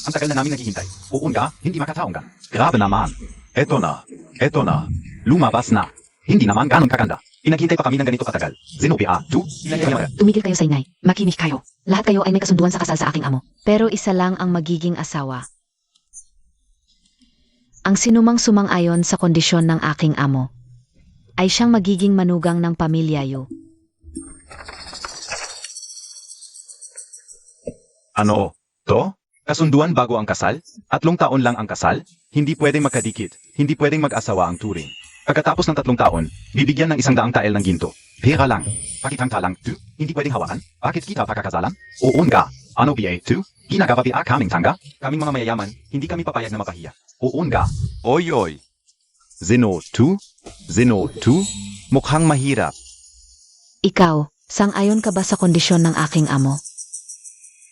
Ang tagal na namin naghihintay. Uun ka, hindi makataong ka. Grabe naman. Eto na. Lumabas na. Hindi naman ganun kaganda. Pinaghintay pa kami ng ganito katagal. Zenobia, Tumigil kayo sa ingay. Makinig kayo. Lahat kayo ay may kasunduan sa kasal sa aking amo. Pero isa lang ang magiging asawa. Ang sinumang sumang-ayon sa kondisyon ng aking amo ay siyang magiging manugang ng pamilya Yu. Ano? To? Kasunduan bago ang kasal? 3 taon lang ang kasal? Hindi pwedeng magkadikit. Hindi pwedeng mag-asawa ang turing. Pagkatapos ng 3 taon, bibigyan ng 100 tael ng ginto. Pera lang. Pakitangta lang. Hindi pwedeng hawakan. Bakit kita pakakasalan? Uun ka. Ano BA2? Ginagawa pa kaming tangga? Kaming mga mayayaman, hindi kami papayag na mapahiya. Uun ka. Oy. Zeno 2? Mukhang mahirap. Ikaw, sang-ayon ka ba sa kondisyon ng aking amo?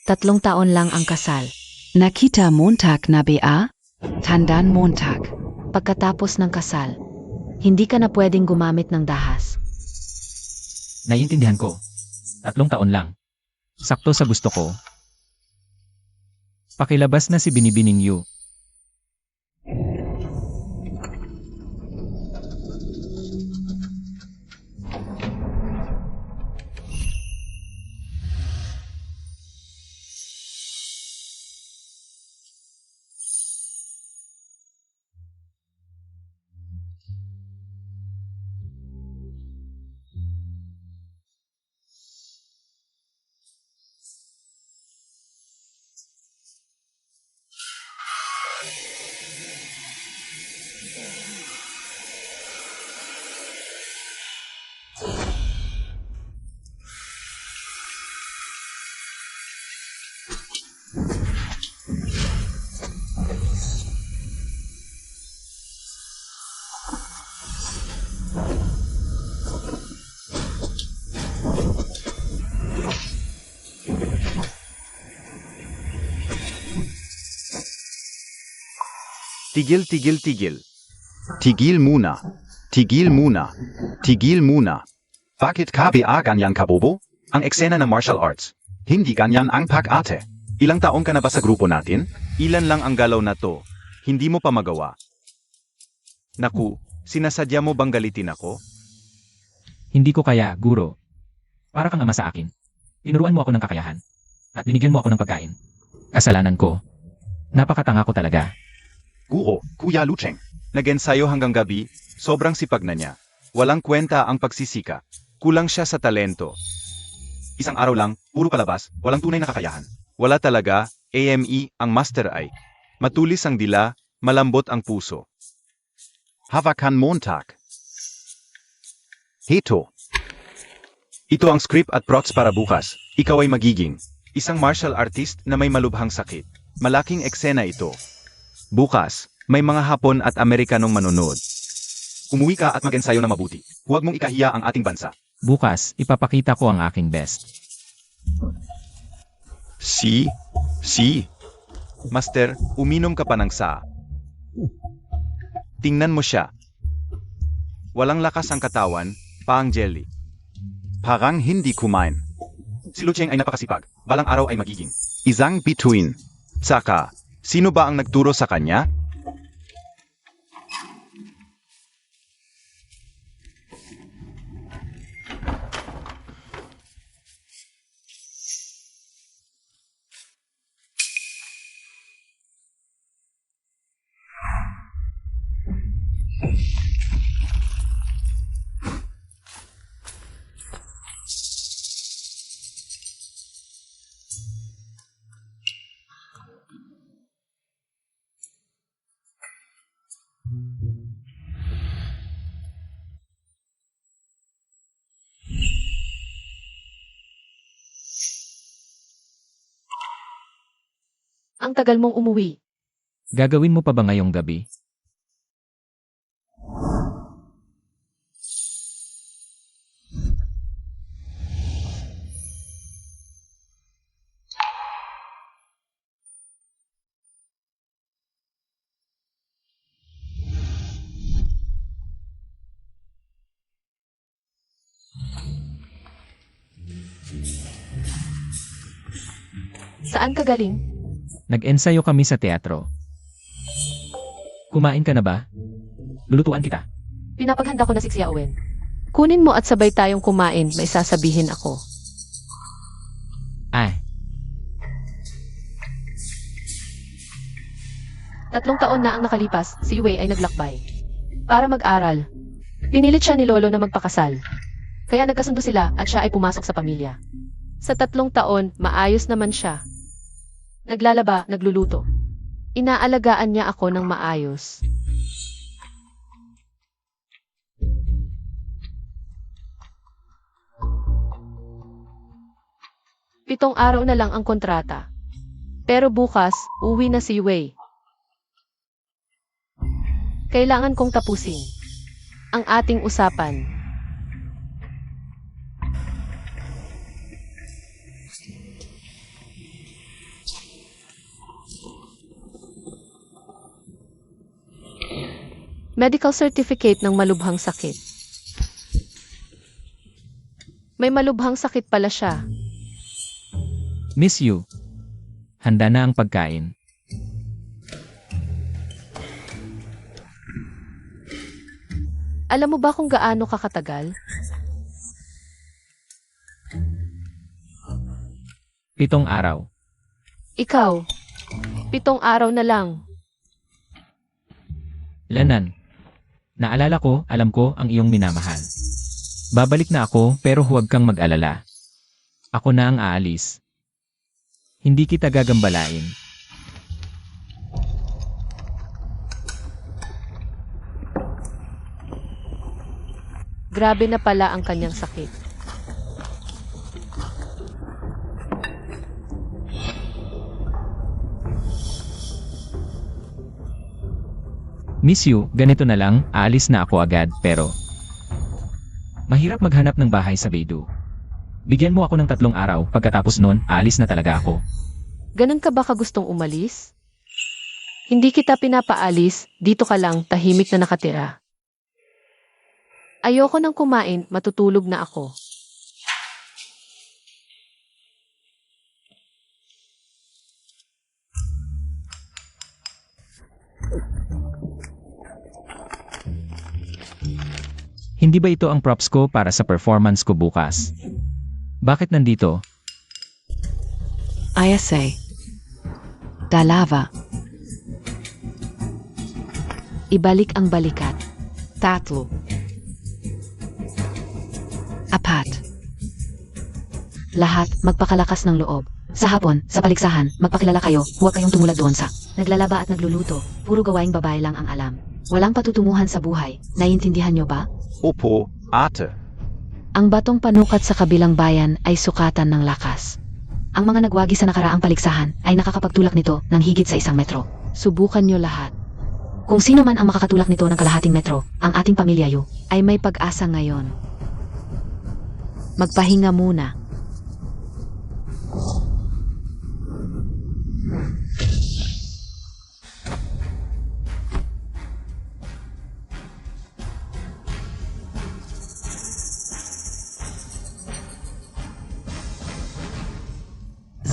3 taon lang ang kasal. Nakita Montag na ba? Tandaan Montag. Pagkatapos ng kasal, hindi ka na pwedeng gumamit ng dahas. Naiintindihan ko. 3 taon lang. Sakto sa gusto ko. Pakilabas na si Binibining Yu. Tigil. Tigil muna. Bakit KBA ganyan ka, Bobo? Ang eksena ng martial arts. Hindi ganyan ang pag-ate. Ilang taon ka na ba sa grupo natin? Ilan lang ang galaw na to. Hindi mo pa magawa. Naku, sinasadya mo bang galitin ako? Hindi ko kaya, guro. Para kang ama sa akin. Tinuruan mo ako ng kakayahan. At binigyan mo ako ng pagkain. Kasalanan ko. Napakatanga ko talaga. Guro, Kuya Lucheng. Nag-ensayo hanggang gabi, sobrang sipag na niya. Walang kwenta ang pagsisika. Kulang siya sa talento. Isang araw lang, puro palabas, walang tunay na kakayahan. Wala talaga, AME ang master ay. Matulis ang dila, malambot ang puso. Hawakan Montag. Heto. Ito ang script at props para bukas. Ikaw ay magiging Isang martial artist na may malubhang sakit. Malaking eksena ito. Bukas, may mga Hapon at Amerikanong manonood. umuwi ka at mag-ensayo na mabuti. Huwag mong ikahiya ang ating bansa. Bukas, ipapakita ko ang aking best. Si. Master, uminom ka pa ng saa. Tingnan mo siya. Walang lakas ang katawan, paang jelly. Parang hindi kumain. Si Lucheng ay napakasipag. Balang araw ay magiging isang bituin. Tsaka, sino ba ang nagturo sa kanya? Ang tagal mong umuwi. Gagawin mo pa ba ngayong gabi? Saan ka galing? Nag-ensayo kami sa teatro. Kumain ka na ba? Lulutuan kita. Pinapaghanda ko na si Xia Owen. Kunin mo at sabay tayong kumain, may sasabihin ako. Ay, 3 taon na ang nakalipas, si Wei ay naglakbay. Para mag-aral. Pinilit siya ni Lolo na magpakasal. Kaya nagkasundo sila at siya ay pumasok sa pamilya. Sa 3 taon, maayos naman siya. Naglalaba, nagluluto. Inaalagaan niya ako ng maayos. Pitong araw na lang ang kontrata. Pero bukas, uwi na si Wei. Kailangan kong tapusin ang ating usapan. Medical certificate ng malubhang sakit. May malubhang sakit pala siya. miss you. Handa na ang pagkain. Alam mo ba kung gaano kakatagal? 7 araw. Ikaw, 7 araw na lang. Lanan. Naalala ko, alam ko ang iyong minamahal. Babalik na ako pero huwag kang mag-alala. Ako na ang aalis. Hindi kita gagambalain. Grabe na pala ang kanyang sakit. Miss you, ganito na lang, aalis na ako agad pero mahirap maghanap ng bahay sa Beidou. Bigyan mo ako ng 3 araw, pagkatapos nun, aalis na talaga ako. Ganun ka ba kagustong umalis? Hindi kita pinapaalis, dito ka lang, tahimik na nakatira. Ayoko nang kumain, matutulog na ako. Hindi ba ito ang props ko para sa performance ko bukas? Bakit nandito? ISA. Dalawa. Ibalik ang balikat. Tatlo. Apat. Lahat, magpakalakas ng loob. Sa hapon, sa paligsahan, magpakilala kayo, huwag kayong tumulad doon sa naglalaba at nagluluto. Puro gawaing babae lang ang alam. Walang patutunguhan sa buhay. Naiintindihan nyo ba? Opo, ate. Ang batong panukat sa kabilang bayan ay sukatan ng lakas. Ang mga nagwagi sa nakaraang paligsahan ay nakakapagtulak nito ng higit sa 1 metro. Subukan nyo lahat. Kung sino man ang makakatulak nito ng kalahating metro, ang ating pamilya ay may pag-asa ngayon. Magpahinga muna.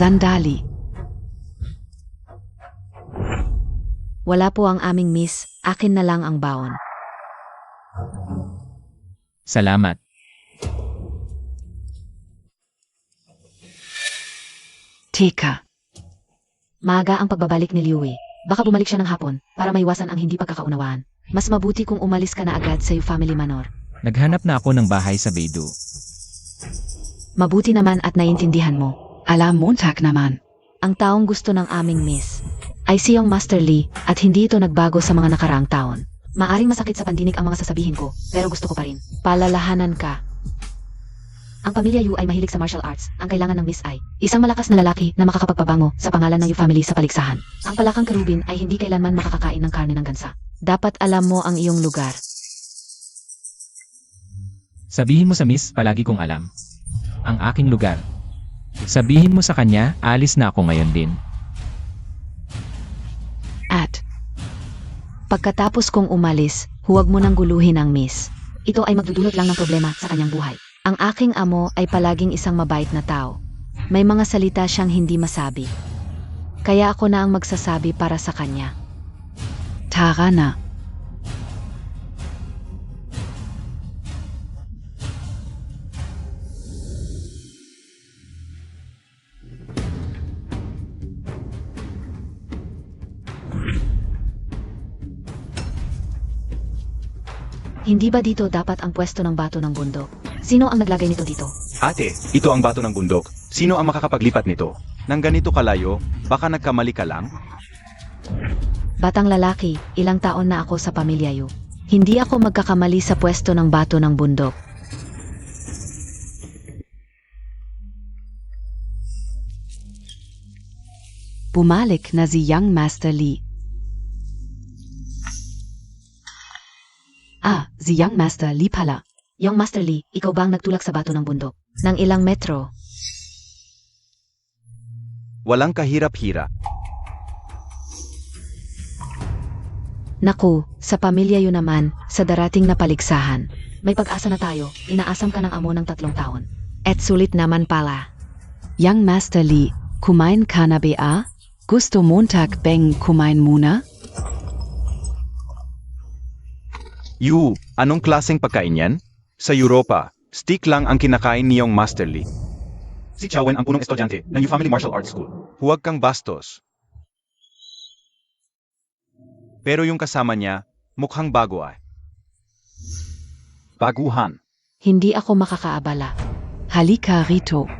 Sandali. Wala po ang aming miss, akin na lang ang baon. Salamat. Tika. Maaga ang pagbabalik ni Liuwi. Baka bumalik siya ng hapon para maiwasan ang hindi pagkakaunawaan. Mas mabuti kung umalis ka na agad sa family manor. Naghanap na ako ng bahay sa Beidou. Mabuti naman at naiintindihan mo. Alam Montag naman. Ang taong gusto ng aming miss ay siyang Master Lee at hindi ito nagbago sa mga nakaraang taon. Maaring masakit sa pandinig ang mga sasabihin ko, pero gusto ko pa rin. Palalahanan ka. Ang pamilya Yu ay mahilig sa martial arts. Ang kailangan ng miss ay isang malakas na lalaki na makakapagpabango sa pangalan ng Yu family sa paligsahan. Ang palakang kerubin ay hindi kailanman makakakain ng karne ng gansa. Dapat alam mo ang iyong lugar. Sabihin mo sa miss, palagi kong alam. Ang aking lugar. Sabihin mo sa kanya, alis na ako ngayon din. At. Pagkatapos kong umalis, huwag mo nang guluhin ang miss. Ito ay magdudulot lang ng problema sa kanyang buhay. Ang aking amo ay palaging isang mabait na tao. May mga salita siyang hindi masabi. kaya ako na ang magsasabi para sa kanya. Tara na. Hindi ba dito dapat ang pwesto ng bato ng bundok? Sino ang naglagay nito dito? Ate, ito ang bato ng bundok. Sino ang makakapaglipat nito? Nang ganito kalayo, baka nagkamali ka lang? Batang lalaki, ilang taon na ako sa pamilya Yu. Hindi ako magkakamali sa pwesto ng bato ng bundok. Bumalik na si Young Master Lee. Si Young Master Lee pala. Young Master Lee, ikaw ba ang nagtulak sa bato ng bundok? Ng ilang metro? Walang kahirap-hirap. Naku, sa pamilya Yu naman, sa darating na paligsahan. May pag-asa na tayo, inaasam ka ng amo ng 3 taon. Et sulit naman pala. Young Master Lee, kumain ka na ba? Gusto Montag bang kumain muna? Yu, anong klaseng pagkain yan? Sa Europa, steak lang ang kinakain niyong Master Lee. Si Chowen ang punong estudyante ng U Family Martial Arts School. Huwag kang bastos. Pero yung kasama niya, mukhang bago ay. Baguhan. Hindi ako makakaabala. Halika rito.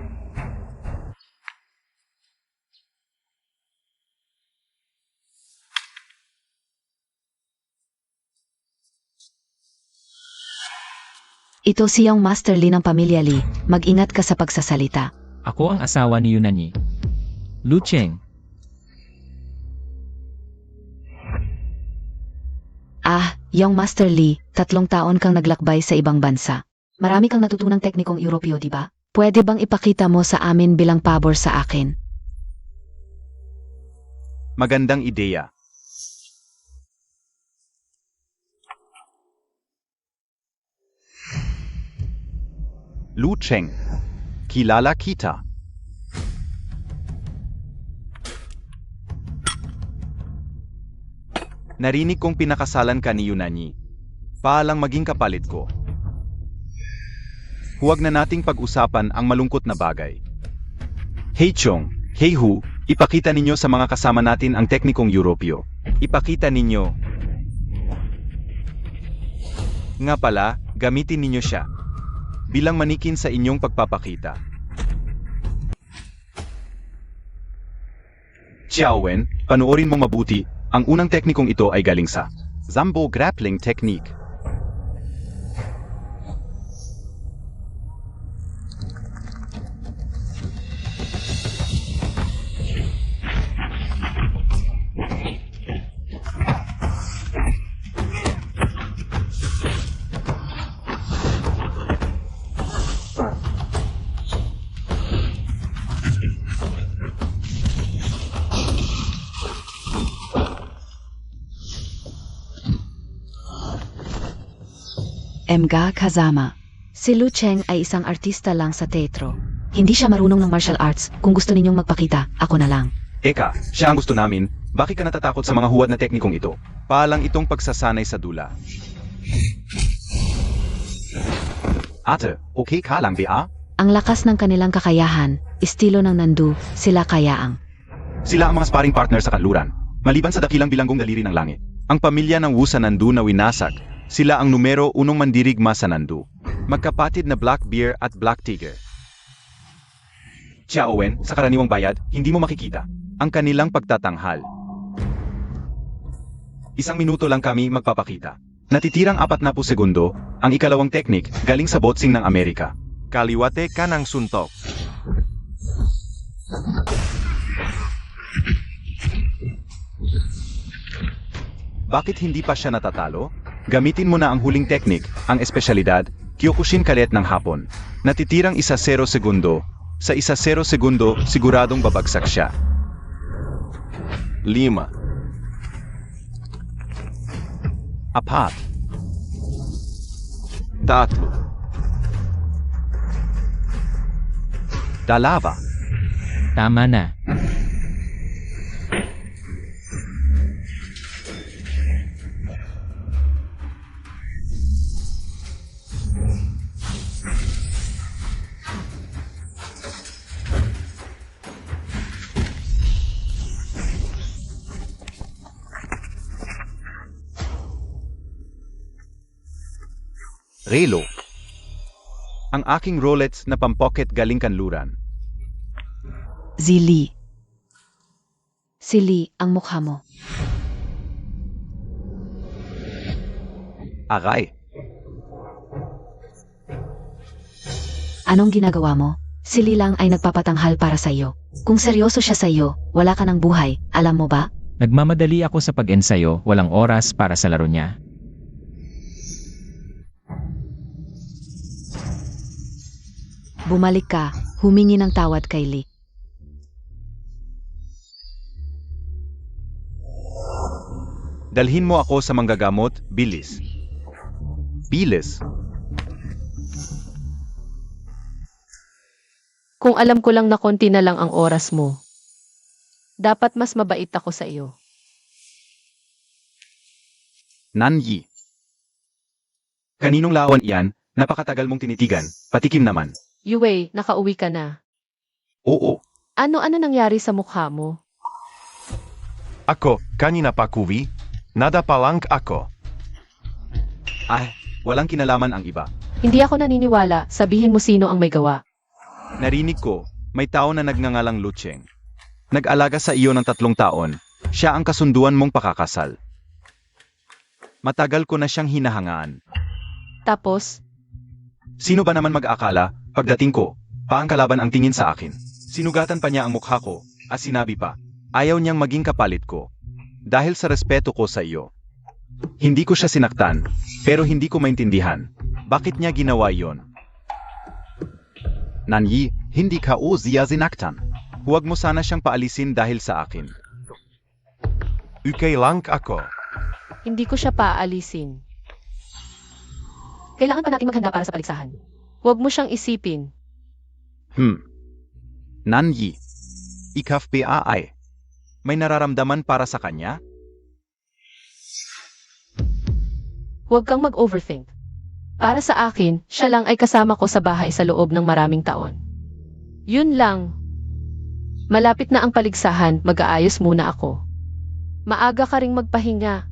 Ito si Young Master Lee ng pamilya Lee. Mag-ingat ka sa pagsasalita. Ako ang asawa ni Yunani. Lu Cheng. Young Master Lee, 3 taon kang naglakbay sa ibang bansa. Marami kang natutunang teknikong Europeo, di ba? Pwede bang ipakita mo sa amin bilang pabor sa akin? Magandang ideya. Lu Cheng, kilala kita. Narinig kong pinakasalan ka ni Yunani. Paalang maging kapalit ko. Huwag na nating pag-usapan ang malungkot na bagay. Hey Chong, hey Hu, ipakita ninyo sa mga kasama natin ang teknikong Europeo. Ipakita ninyo. Nga pala, gamitin ninyo siya bilang manikin sa inyong pagpapakita. Xiaowen, panoorin mong mabuti. Ang unang teknikong ito ay galing sa Zambo Grappling Technique. Mga kasama. Si Lu Cheng ay isang artista lang sa teatro. Hindi siya marunong ng martial arts. Kung gusto ninyong magpakita, ako na lang. Eka, siya ang gusto namin. Bakit ka natatakot sa mga huwad na teknikong ito? Paalang itong pagsasanay sa dula. Ate, okay ka lang ba? Ang lakas ng kanilang kakayahan, estilo ng Nandu, sila kayaang. Sila ang mga sparring partner sa kanluran. Maliban sa dakilang bilanggong daliri ng langit. Ang pamilya ng Wu sa Nandu na winasak, sila ang numero 1 mandirigma sa Nandu. Magkapatid na Black Bear at Black Tiger. Xiaowen, sa karaniwang bayad, hindi mo makikita. Ang kanilang pagtatanghal. 1 minuto lang kami magpapakita. Natitirang 40 segundo, ang ikalawang teknik galing sa boxing ng Amerika. Kaliwate kanang suntok. Bakit hindi pa siya natatalo? Gamitin mo na ang huling teknik, ang espesyalidad, Kyokushin Kalet ng Hapon. Natitirang 1-0 segundo. Sa 1-0 segundo, siguradong babagsak siya. 5. 4. 3. Dalawa. Tama na. Relo. Ang aking Rolex na pampocket galing kanluran. Sie Lee. Si Lee, ang mukha mo. Aray. Anong ginagawa mo? Si Lee lang ay nagpapatanghal para sa iyo. Kung seryoso siya sa iyo, wala ka ng buhay, alam mo ba? Nagmamadali ako sa pag-ensayo, walang oras para sa laro niya. Bumalik ka, humingi ng tawad kay Lee. Dalhin mo ako sa manggagamot, bilis. Bilis. Kung alam ko lang na konti na lang ang oras mo, dapat mas mabait ako sa iyo. Nanyi. Kaninong lawan iyan? Napakatagal mong tinitigan, patikim naman. Yue, nakauwi ka na. Oo. Ano-ano nangyari sa mukha mo? Ako, kanina pa kuwi? Nada pa lang ako. Ay, walang kinalaman ang iba. Hindi ako naniniwala, sabihin mo sino ang may gawa. Narinig ko, may tao na nagngangalang Lucheng. Nag-alaga sa iyo ng 3 taon. Siya ang kasunduan mong pakakasal. Matagal ko na siyang hinahangaan. Tapos, Sino ba naman mag-akala, pagdating ko, paang kalaban ang tingin sa akin. Sinugatan pa niya ang mukha ko, at sinabi pa, ayaw niyang maging kapalit ko. Dahil sa respeto ko sa iyo. Hindi ko siya sinaktan, pero hindi ko maintindihan. Bakit niya ginawa yon? Nanyi, hindi ka o siya sinaktan. Huwag mo sana siyang paalisin dahil sa akin. Okay lang ako. hindi ko siya paalisin. Kailangan pa nating maghanda para sa paligsahan. Huwag mo siyang isipin. Nanyi, ikaf ay. May nararamdaman para sa kanya? Huwag kang mag-overthink. Para sa akin, siya lang ay kasama ko sa bahay sa loob ng maraming taon. Yun lang. Malapit na ang paligsahan, mag-aayos muna ako. Maaga ka ring magpahinga.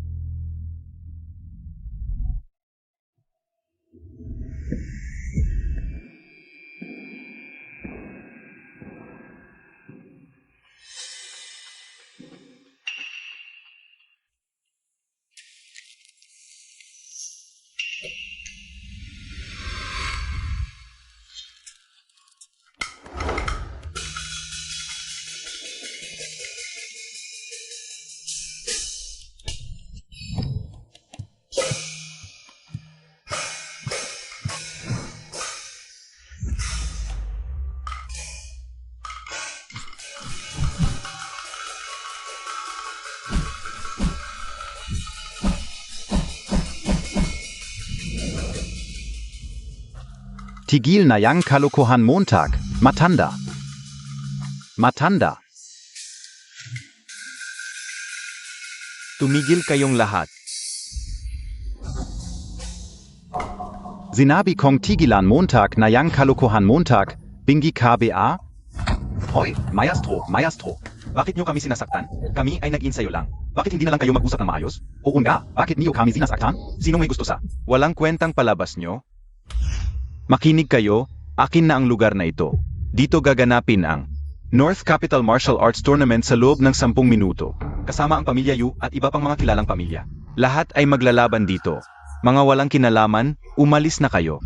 Tigil na yang kalokohan Montag, Matanda. Matanda. Tumigil kayong lahat. Sinabi kong tigilan Montag na yang kalokohan Montag, bingi KBA? Hoy, maestro, maestro. Bakit niyo kami sinasaktan? Kami ay nag-insayo lang. Bakit hindi na lang kayo mag-usap ng maayos? Oo nga, bakit niyo kami sinasaktan? Sinong may gusto sa? Walang kwentang palabas nyo? Makinig kayo, akin na ang lugar na ito. Dito gaganapin ang North Capital Martial Arts Tournament sa loob ng 10 minuto. Kasama ang pamilya Yu at iba pang mga kilalang pamilya. Lahat ay maglalaban dito. Mga walang kinalaman, umalis na kayo.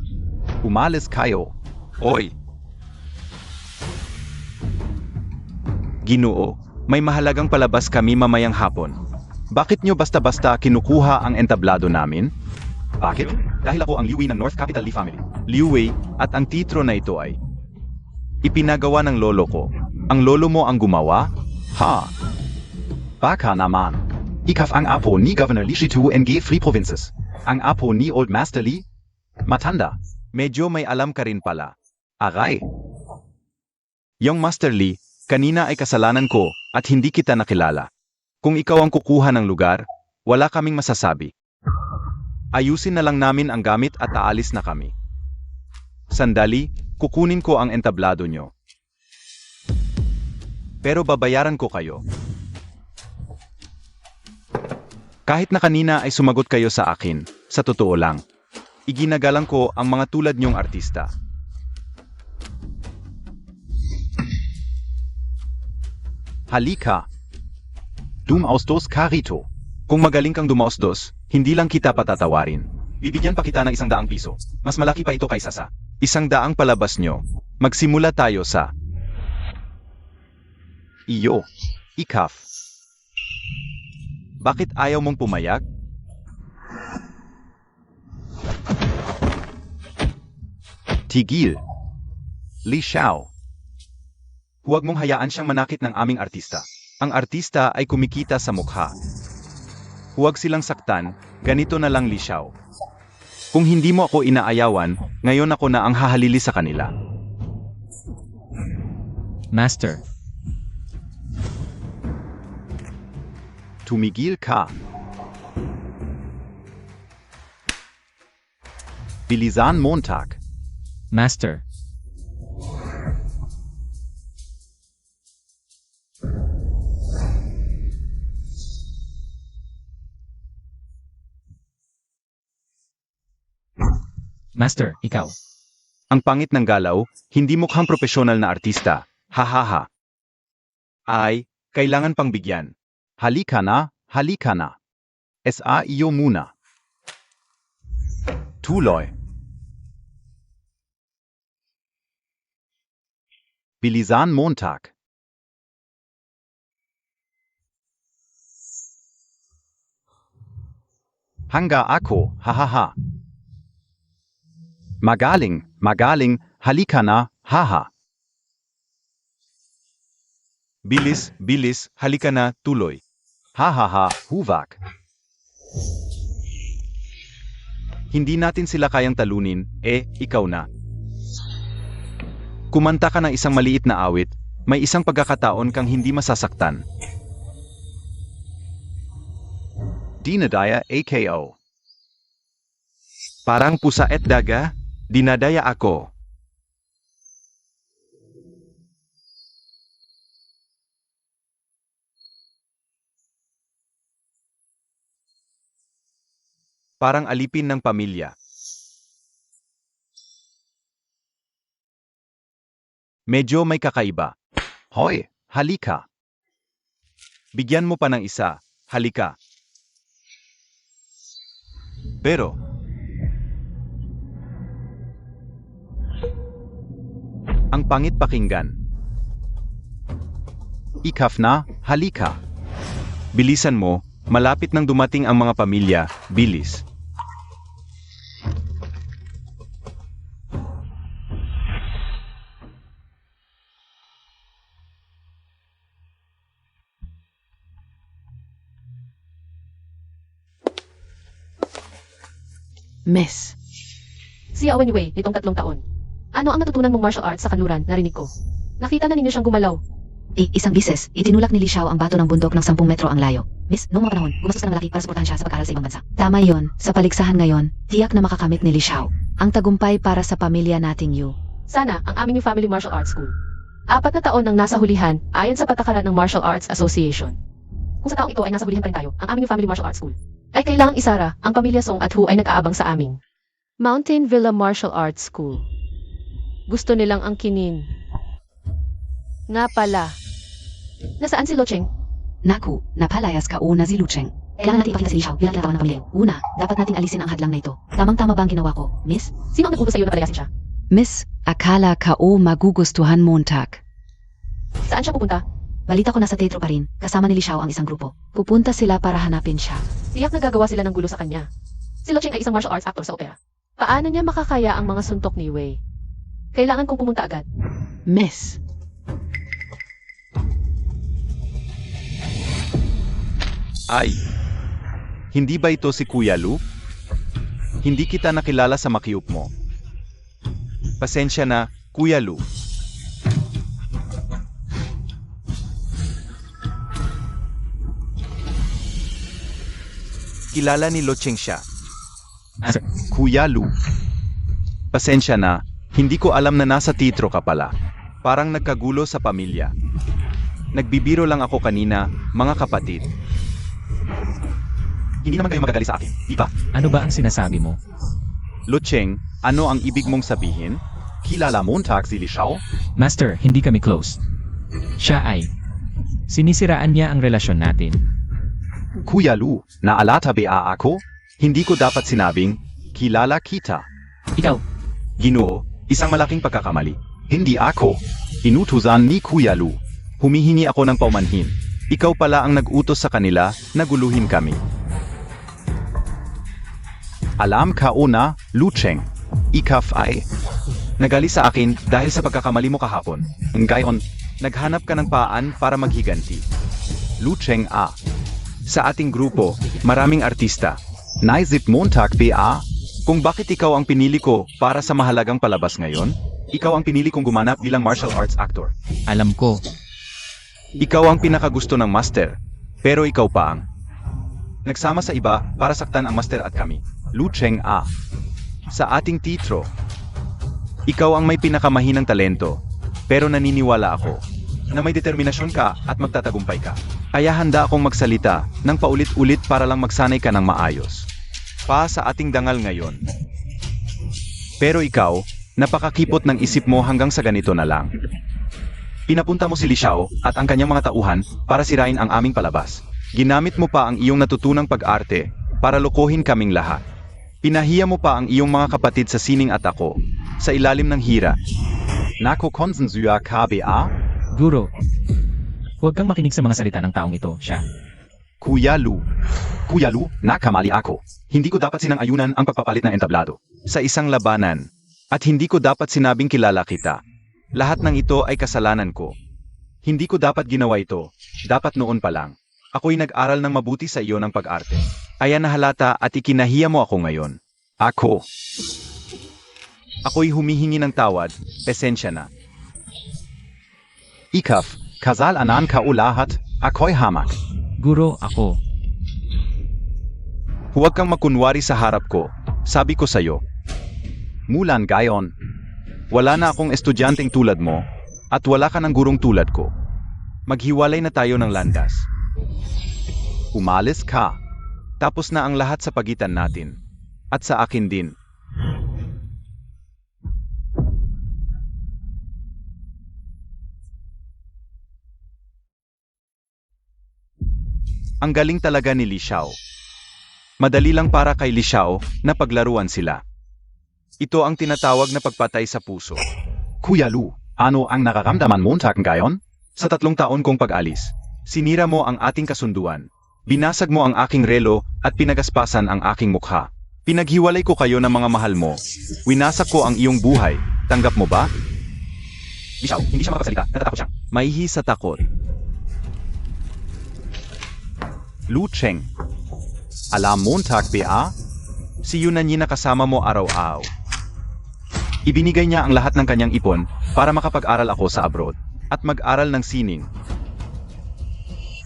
Umalis kayo. Oy! Ginoo, may mahalagang palabas kami mamayang hapon. Bakit nyo basta-basta kinukuha ang entablado namin? Bakit? Dahil ako ang Liu Wei ng North Capital Lee family. Liu Wei, at ang titro na ito ay ipinagawa ng lolo ko. Ang lolo mo ang gumawa? Ha? Baka naman. Ikaf ang apo ni Governor Li Shitu NG Free Provinces. Ang apo ni Old Master Li? Matanda. Medyo may alam ka rin pala. Aray. Yung Master Li, kanina ay kasalanan ko at hindi kita nakilala. Kung ikaw ang kukuha ng lugar, wala kaming masasabi. Ayusin na lang namin ang gamit at aalis na kami. Sandali, kukunin ko ang entablado nyo. Pero babayaran ko kayo. Kahit na kanina ay sumagot kayo sa akin, sa totoo lang. Iginagalang ko ang mga tulad niyong artista. Halika. Dumaustos ka rito. Kung magaling kang dumaustos, hindi lang kita patatawarin. Bibigyan pa kita ng 100 piso. Mas malaki pa ito kaysa sa 100 palabas nyo. Magsimula tayo sa iyo. Ikaf. Bakit ayaw mong pumayag? Tigil. Li Xiao. Huwag mong hayaan siyang manakit ng aming artista. Ang artista ay kumikita sa mukha. Huwag silang saktan, ganito na lang Li Xiao. Kung hindi mo ako inaayawan, ngayon ako na ang hahalili sa kanila. Master, Tumigil ka. Bilisan Montag. Master, Master, ikaw. Ang pangit ng galaw, hindi mukhang profesional na artista. Hahaha. Ay, kailangan pang bigyan. Halika na, halika na. Sa iyo muna. Tuloy. Bilisan Montag. Hangga ako, hahaha. Magaling, magaling, halika na, haha. Bilis, bilis, halika na, tuloy. Hahaha, huvak. Hindi natin sila kayang talunin, ikaw na. Kumanta ka ng isang maliit na awit, may isang pagkakataon kang hindi masasaktan. Dinadaya AKO. Parang pusa at daga, dinadaya ako. Parang alipin ng pamilya. Medyo may kakaiba. Hoy, halika. Bigyan mo pa ng isa, halika. Pero, ang pangit pakinggan. Ikaf na, halika. Bilisan mo, malapit nang dumating ang mga pamilya, bilis. Miss. Si Owen Wei, nitong 3 taon. Ano ang natutunan mong martial arts sa kanluran, narinig ko? Nakita na ninyo siyang gumalaw. Isang bises, itinulak ni Li Xiao ang bato ng bundok ng 10 metro ang layo. Miss, noong mga panahon, gumastos ka ng malaki para suportahan siya sa pag-aaral sa ibang bansa. Tama yon, sa paligsahan ngayon, tiyak na makakamit ni Li Xiao ang tagumpay para sa pamilya nating Yu. Sana, ang aming New Family Martial Arts School. 4 na taon nang nasa hulihan, ayon sa patakaran ng Martial Arts Association. Kung sa taong ito ay nasa hulihan pa rin tayo, ang aming New Family Martial Arts School ay kailangang isara, ang pamilya Song at Hu ay nag-aabang sa aming Mountain Villa Martial Arts School. Gusto nilang angkinin. Nga pala. Nasaan si Lo Cheng? Naku, napalayas ka una si Lucheng. Kailangan natin ipakita si Li Xiao bilang kinatawan ng pamilya. Una, dapat nating alisin ang hadlang na ito. Tamang-tama ba ang ginawa ko, Miss? Sino ang nag-utos sa iyo na palayasin siya? Miss, akala ko magugustuhan Montag. Saan siya pupunta? Balita ko nasa teatro pa rin, kasama ni Li Xiao ang isang grupo. Pupunta sila para hanapin siya. Tiyak nagagawa sila ng gulo sa kanya. Si Lo Cheng ay isang martial arts actor sa opera. Paano niya makakaya ang mga suntok ni Wei? Kailangan kong pumunta agad. Miss. Ay, hindi ba ito si Kuya Lu? Hindi kita nakilala sa makiup mo. Pasensya na, Kuya Lu. Kilala ni Lo Cheng siya. Kuya Lu. Pasensya na, hindi ko alam na nasa teatro ka pala. Parang nagkagulo sa pamilya. Nagbibiro lang ako kanina, mga kapatid. Hindi naman kayo magagali sa akin, di ba? Ano ba ang sinasabi mo? Lucheng, ano ang ibig mong sabihin? Kilala Montag si Li Xiao? Master, hindi kami close. Siya ay... Sinisiraan niya ang relasyon natin. Kuya Lu, naalata ba ako? Hindi ko dapat sinabing, kilala kita. Ikaw, Ginoo, isang malaking pagkakamali. Hindi ako. Inutusan ni Kuya Lu. Humihingi ako ng paumanhin. Ikaw pala ang nag-utos sa kanila na guluhin kami. Alam ka una, Lucheng. Ikaf ay nagali sa akin dahil sa pagkakamali mo kahapon. Ngayon, naghanap ka ng paan para maghiganti. Lucheng A. Sa ating grupo, maraming artista. Naisip Montag ba? Kung bakit ikaw ang pinili ko para sa mahalagang palabas ngayon? Ikaw ang pinili kong gumanap bilang martial arts actor. alam ko. Ikaw ang pinakagusto ng master. Pero ikaw pa ang nagsama sa iba para saktan ang master at kami. Lucheng A. Sa ating titro, ikaw ang may pinakamahinang talento. Pero naniniwala ako na may determinasyon ka at magtatagumpay ka. Kaya handa akong magsalita ng paulit-ulit para lang magsanay ka ng maayos. Pa sa ating dangal ngayon. Pero ikaw, napakakipot ng isip mo hanggang sa ganito na lang. Pinapunta mo si Li Xiao at ang kanyang mga tauhan para sirain ang aming palabas. Ginamit mo pa ang iyong natutunang pag-arte para lokohin kaming lahat. Pinahiya mo pa ang iyong mga kapatid sa sining at ako, sa ilalim ng hira. Nako konsensuya ka ba? Guro, huwag kang makinig sa mga salita ng taong ito, siya. Kuya Lu, nakamali ako. Hindi ko dapat sinang-ayunan ang pagpapalit ng entablado sa isang labanan. At hindi ko dapat sinabing kilala kita. Lahat ng ito ay kasalanan ko. Hindi ko dapat ginawa ito. Dapat noon pa lang. Ako'y nag-aral ng mabuti sa iyo ng pag-arte. Kaya nahalata at ikinahiya mo ako ngayon. Ako'y humihingi ng tawad, pasensya na. Ikaf, kasalanan ka ulahat, ako'y hamak. Guro, ako. Huwag kang makunwari sa harap ko, sabi ko sa'yo. Mulan gayon. Wala na akong estudyanteng tulad mo, at wala ka ng gurong tulad ko. Maghiwalay na tayo ng landas. Umalis ka. Tapos na ang lahat sa pagitan natin. At sa akin din. Ang galing talaga ni Li Xiao. Madali lang para kay Li Xiao na paglaruan sila. Ito ang tinatawag na pagpatay sa puso. Kuya Lu, ano ang nararamdaman mo ngayon? Sa 3 taon kong pag-alis, sinira mo ang ating kasunduan. Binasag mo ang aking relo at pinagaspasan ang aking mukha. Pinaghiwalay ko kayo ng mga mahal mo. Winasak ko ang iyong buhay. Tanggap mo ba? Li Xiao, hindi siya makasalita. Natatakot siya. Maihi sa takot. Lucheng. Alam Montag ba? Si Yunan Yi na kasama mo araw-araw. Ibinigay niya ang lahat ng kanyang ipon para makapag-aral ako sa abroad at mag-aral ng sining.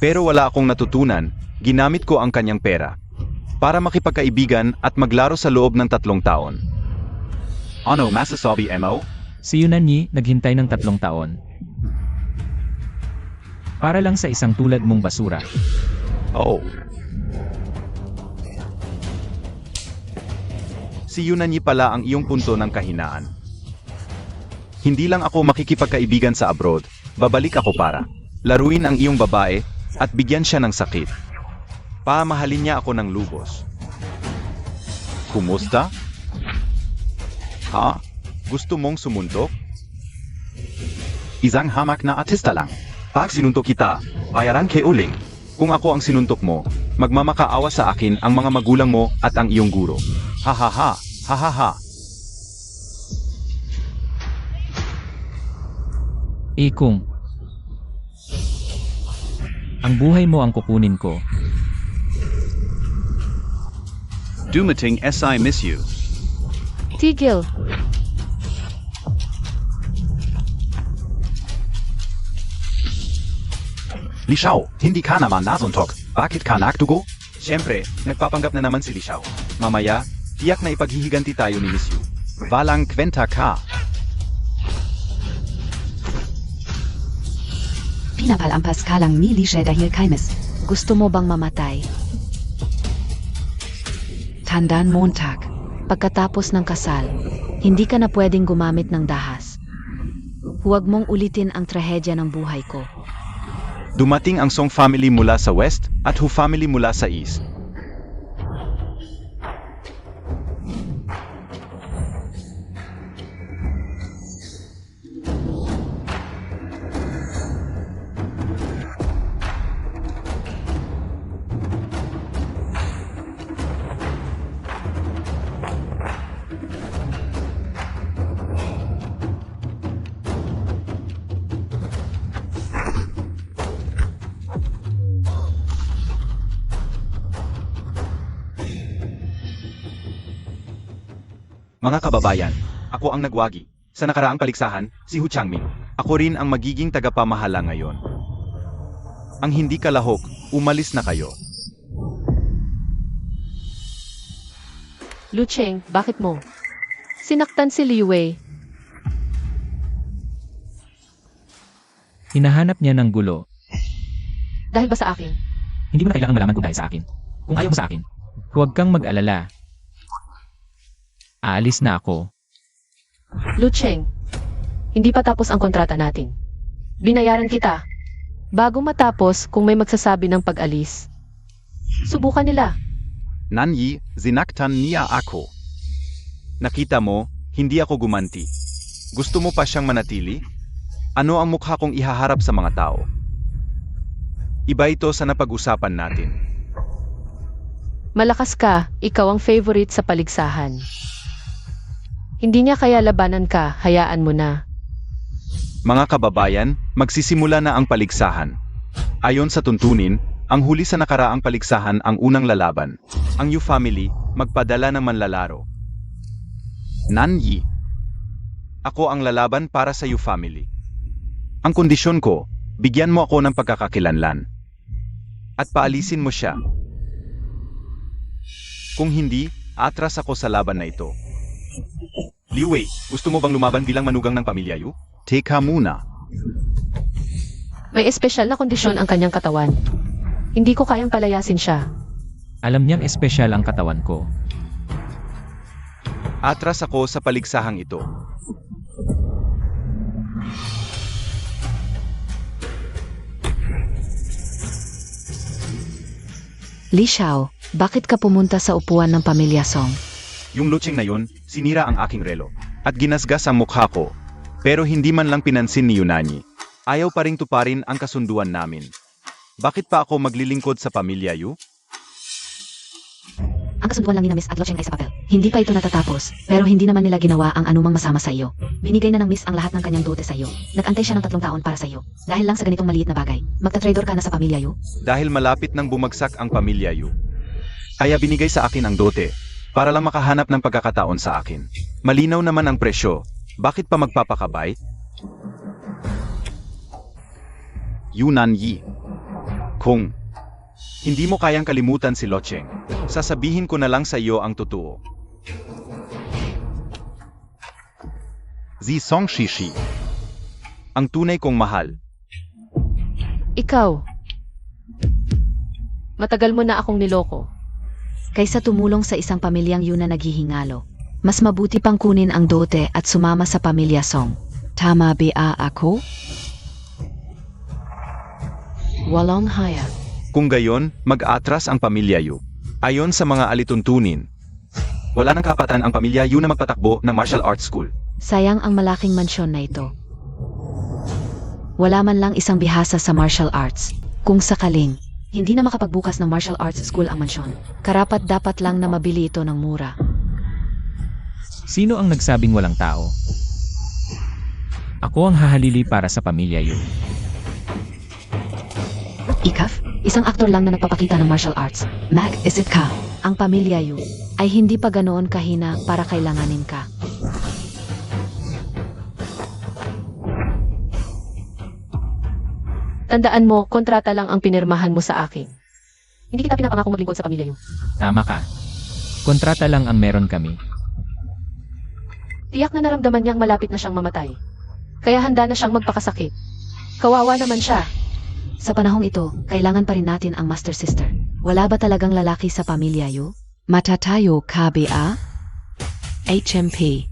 Pero wala akong natutunan, ginamit ko ang kanyang pera para makipagkaibigan at maglaro sa loob ng 3 taon. Ano masasabi mo? Si Yunan Yi naghintay ng 3 taon. Para lang sa isang tulad mong basura. Oo. Si Yunan Yi pala ang iyong punto ng kahinaan. Hindi lang ako makikipagkaibigan sa abroad, babalik ako para laruin ang iyong babae at bigyan siya ng sakit. Pamahalin niya ako ng lubos. Kumusta? Ha? Gusto mong sumuntok? Isang hamak na artista lang. Pag sinuntok kita, bayaran kay uling. Kung ako ang sinuntok mo, magmamakaawa sa akin ang mga magulang mo at ang iyong guro. Ha ha ha, ha ha ha. Kung ang buhay mo ang kukunin ko, Dumating SI miss you. Tigil. Li Xiao, hindi ka naman nasuntok. Bakit ka nagtugo? Siyempre, nagpapanggap na naman si Li Xiao. Mamaya, tiyak na ipaghihiganti tayo ni Miss Yu. Walang kwenta ka. Pinapalampas ka lang ni Li Xiao dahil kay Miss. Gusto mo bang mamatay? Tandaan Montag. Pagkatapos ng kasal, hindi ka na pwedeng gumamit ng dahas. Huwag mong ulitin ang trahedya ng buhay ko. Dumating ang Song family mula sa west at Hu family mula sa east. Mga kababayan, ako ang nagwagi. Sa nakaraang paligsahan, si Hu Changming. Ako rin ang magiging tagapamahala ngayon. Ang hindi kalahok, umalis na kayo. Lu Cheng, bakit mo? Sinaktan si Li Wei. Hinahanap niya ng gulo. Dahil ba sa akin? Hindi mo na kailangang malaman kung dahil sa akin. Kung ayaw mo sa akin, huwag kang mag-alala. Aalis na ako. Lu Cheng, hindi pa tapos ang kontrata natin. Binayaran kita. Bago matapos kung may magsasabi ng pag-alis. Subukan nila. Nanyi, zinaktan niya ako. Nakita mo, hindi ako gumanti. Gusto mo pa siyang manatili? Ano ang mukha kong ihaharap sa mga tao? Iba ito sa napag-usapan natin. Malakas ka, ikaw ang favorite sa paligsahan. Hindi niya kaya labanan ka, hayaan mo na. Mga kababayan, magsisimula na ang paligsahan. Ayon sa tuntunin, ang huli sa nakaraang paligsahan ang unang lalaban. Ang Yu family, magpadala ng manlalaro. Nanyi, ako ang lalaban para sa Yu family. Ang kondisyon ko, bigyan mo ako ng pagkakakilanlan. At paalisin mo siya. Kung hindi, atras ako sa laban na ito. Li Wei, gusto mo bang lumaban bilang manugang ng pamilya Yu? Teka muna. May espesyal na kondisyon ang kanyang katawan. Hindi ko kayang palayasin siya. Alam niyang espesyal ang katawan ko. Atras ako sa paligsahang ito. Li Xiao, bakit ka pumunta sa upuan ng pamilya Song? Yung Lu Cheng na yun, sinira ang aking relo. At ginasgas ang mukha ko. Pero hindi man lang pinansin ni Yunani. Ayaw pa ring tuparin ang kasunduan namin. Bakit pa ako maglilingkod sa pamilya Yu? Ang kasunduan lang ni na Miss at Lo Cheng ay sa papel. Hindi pa ito natatapos, pero hindi naman nila ginawa ang anumang masama sa iyo. Binigay na ng Miss ang lahat ng kanyang dote sa iyo. Nag-antay siya ng 3 taon para sa iyo. Dahil lang sa ganitong maliit na bagay, magta-traitor ka na sa pamilya Yu. Dahil malapit nang bumagsak ang pamilya Yu. Kaya binigay sa akin ang dote, para lang makahanap ng pagkakataon sa akin. Malinaw naman ang presyo, bakit pa magpapakabay? Yunan Yi. Kung hindi mo kayang kalimutan si Lo Cheng, sasabihin ko na lang sa iyo ang totoo. Zi Song Shishi. Ang tunay kong mahal. Ikaw. Matagal mo na akong niloko. Kaysa tumulong sa isang pamilyang Yu na naghihingalo, mas mabuti pang kunin ang dote at sumama sa pamilya Song. Tama ba ako? Walang haya. Kung gayon, mag-atras ang pamilya Yu. Ayon sa mga alituntunin, Wala nang kapatan ang pamilya Yu na magpatakbo ng martial arts school. Sayang ang malaking mansyon na ito. Wala man lang isang bihasa sa martial arts. Kung sakaling, hindi na makapagbukas ng martial arts school ang mansyon, karapat dapat lang na mabili ito ng mura. Sino ang nagsabing walang tao? Ako ang hahalili para sa pamilya Yu. Ikaf, isang aktor lang na nagpapakita ng martial arts. Mag, is it ka? Ang pamilya Yu ay hindi pa ganoon kahina para kailanganin ka. Tandaan mo, kontrata lang ang pinirmahan mo sa akin. Hindi kita pinapangakong maglingkod sa pamilya Yu. Tama ka. Kontrata lang ang meron kami. Tiyak na naramdaman niyang malapit na siyang mamatay. Kaya handa na siyang magpakasakit. Kawawa naman siya. Sa panahong ito, kailangan pa rin natin ang Master Sister. Wala ba talagang lalaki sa pamilya Yu? Matatayo ka ba? HMP.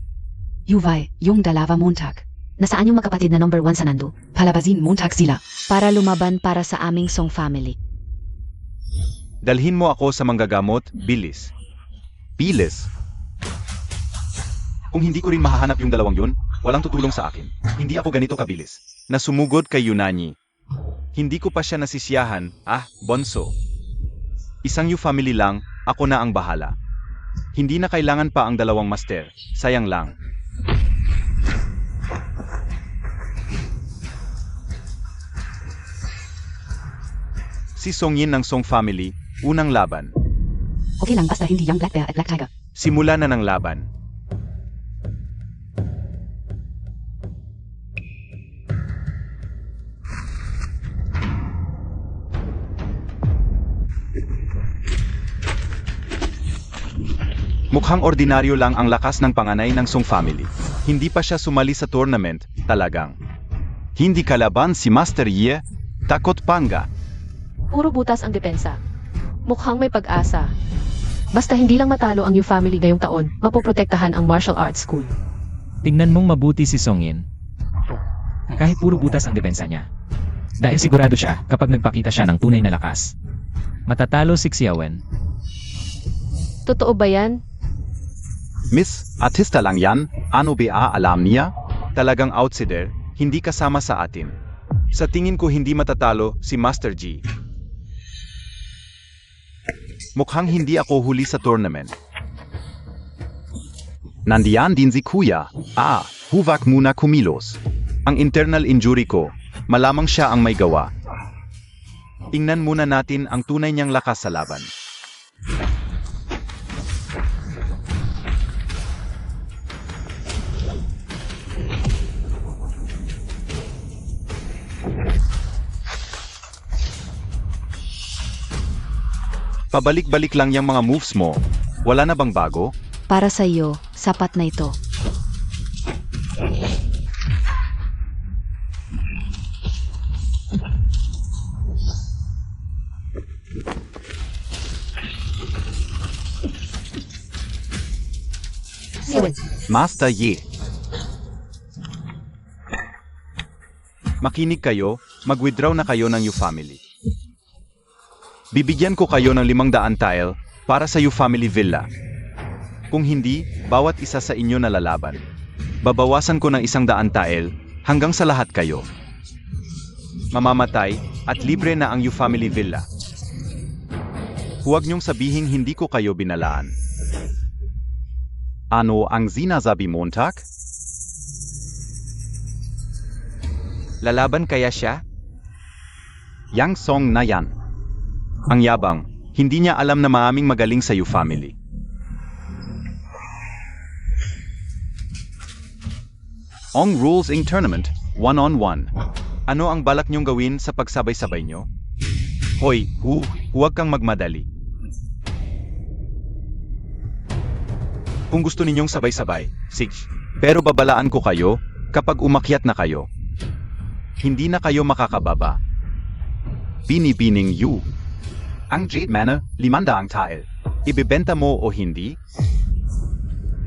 Yuwai, yung dalawa Montag. Nasaan yung magkapatid na number 1 sa Nando? Palabazin Montag sila. Para lumaban para sa aming Song family. Dalhin mo ako sa manggagamot, bilis. Bilis. Kung hindi ko rin mahahanap yung dalawang yun, walang tutulong sa akin. Hindi ako ganito kabilis. Nasumugod kay Yunani. Hindi ko pa siya nasisiyahan, bonso. Isang you family lang, ako na ang bahala. Hindi na kailangan pa ang dalawang master, sayang lang. Si Songyin ng Song family, unang laban. Okay lang basta hindi yung Black Bear at Black Tiger. Simula na ng laban. Mukhang ordinaryo lang ang lakas ng panganay ng Song family. Hindi pa siya sumali sa tournament, talagang. Hindi kalaban si Master Yi, takot panga. Puro butas ang depensa. Mukhang may pag-asa. Basta hindi lang matalo ang U family ngayong taon, mapoprotektahan ang martial arts school. Tingnan mong mabuti si Songyin. Kahit puro butas ang depensa niya. Dahil sigurado siya kapag nagpakita siya ng tunay na lakas. Matatalo si Xiaowen. Totoo ba yan? Miss, artista lang yan, ano ba alam niya? Talagang outsider, hindi kasama sa atin. Sa tingin ko hindi matatalo si Master G. Mukhang hindi ako huli sa tournament. Nandiyan din si Kuya. Huwag muna kumilos. Ang internal injury ko, malamang siya ang may gawa. Tingnan muna natin ang tunay niyang lakas sa laban. Pabalik-balik lang yung mga moves mo. Wala na bang bago? Para sa iyo, sapat na ito. Master Yi. Makinig kayo, mag-withdraw na kayo ng U family. Bibigyan ko kayo ng 500 tile para sa U family villa. Kung hindi, bawat isa sa inyo na lalaban. Babawasan ko ng 100 tile hanggang sa lahat kayo. Mamamatay at libre na ang U family villa. Huwag niyong sabihing hindi ko kayo binalaan. Ano ang sinasabi Montag? Lalaban kaya siya? Yang Song na yan. Ang yabang, hindi niya alam na maaming magaling sa U family. Ang rules in tournament, 1-on-1. Ano ang balak niyong gawin sa pagsabay-sabay niyo? Hoy, huwag kang magmadali. Kung gusto ninyong sabay-sabay, sige. Pero babalaan ko kayo kapag umakyat na kayo. Hindi na kayo makakababa. Binibining U. Ang Jade Manor, 500 tile. Ibebenta mo o hindi?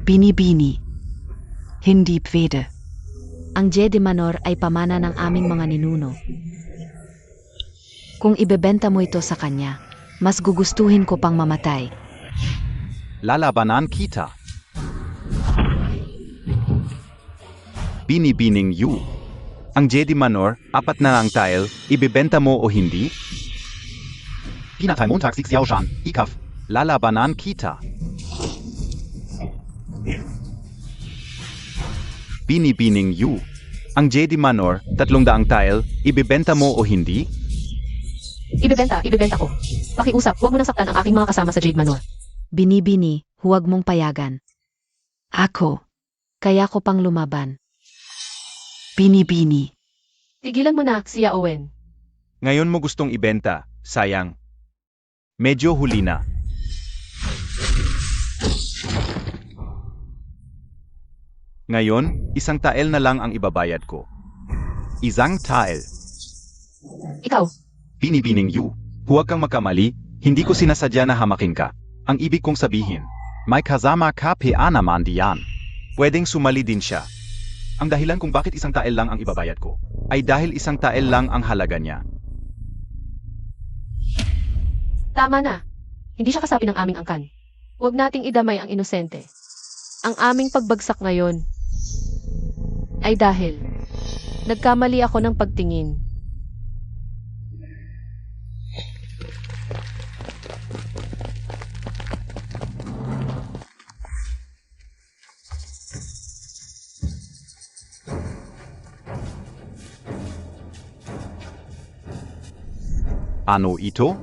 Bini-bini. Hindi pwede. Ang Jedi Manor ay pamana ng aming mga ninuno. Kung ibebenta mo ito sa kanya, mas gugustuhin ko pang mamatay. Lalabanan kita. Binibining U. Ang Jedi Manor, 4 na ang tile, ibebenta mo o hindi? Pinatay Montag si Xiaoshan, ikaf. Lalabanan kita. Binibining U. Ang Jedi Manor, 300 tile, ibebenta mo o hindi? Ibebenta ko. Pakiusap, huwag mo nang saktan ang aking mga kasama sa Jade Manor. Binibini, huwag mong payagan. Ako. Kaya ko pang lumaban. Bini-bini. Tigilan mo na, Xia Owen. Ngayon mo gustong ibenta, sayang. Medyo huli na. Ngayon, 1 tael na lang ang ibabayad ko. 1 tael. Ikaw, Binibining U. Huwag kang magkamali, hindi ko sinasadya na hamakin ka. Ang ibig kong sabihin, May kasama ka pa naman diyan. Pwedeng sumali din siya. Ang dahilan kung bakit isang tael lang ang ibabayad ko, ay dahil isang tael lang ang halaga niya. Tama na. Hindi siya kasapi ng aming angkan. Huwag nating idamay ang inosente. Ang aming pagbagsak ngayon ay dahil nagkamali ako ng pagtingin. Ano ito?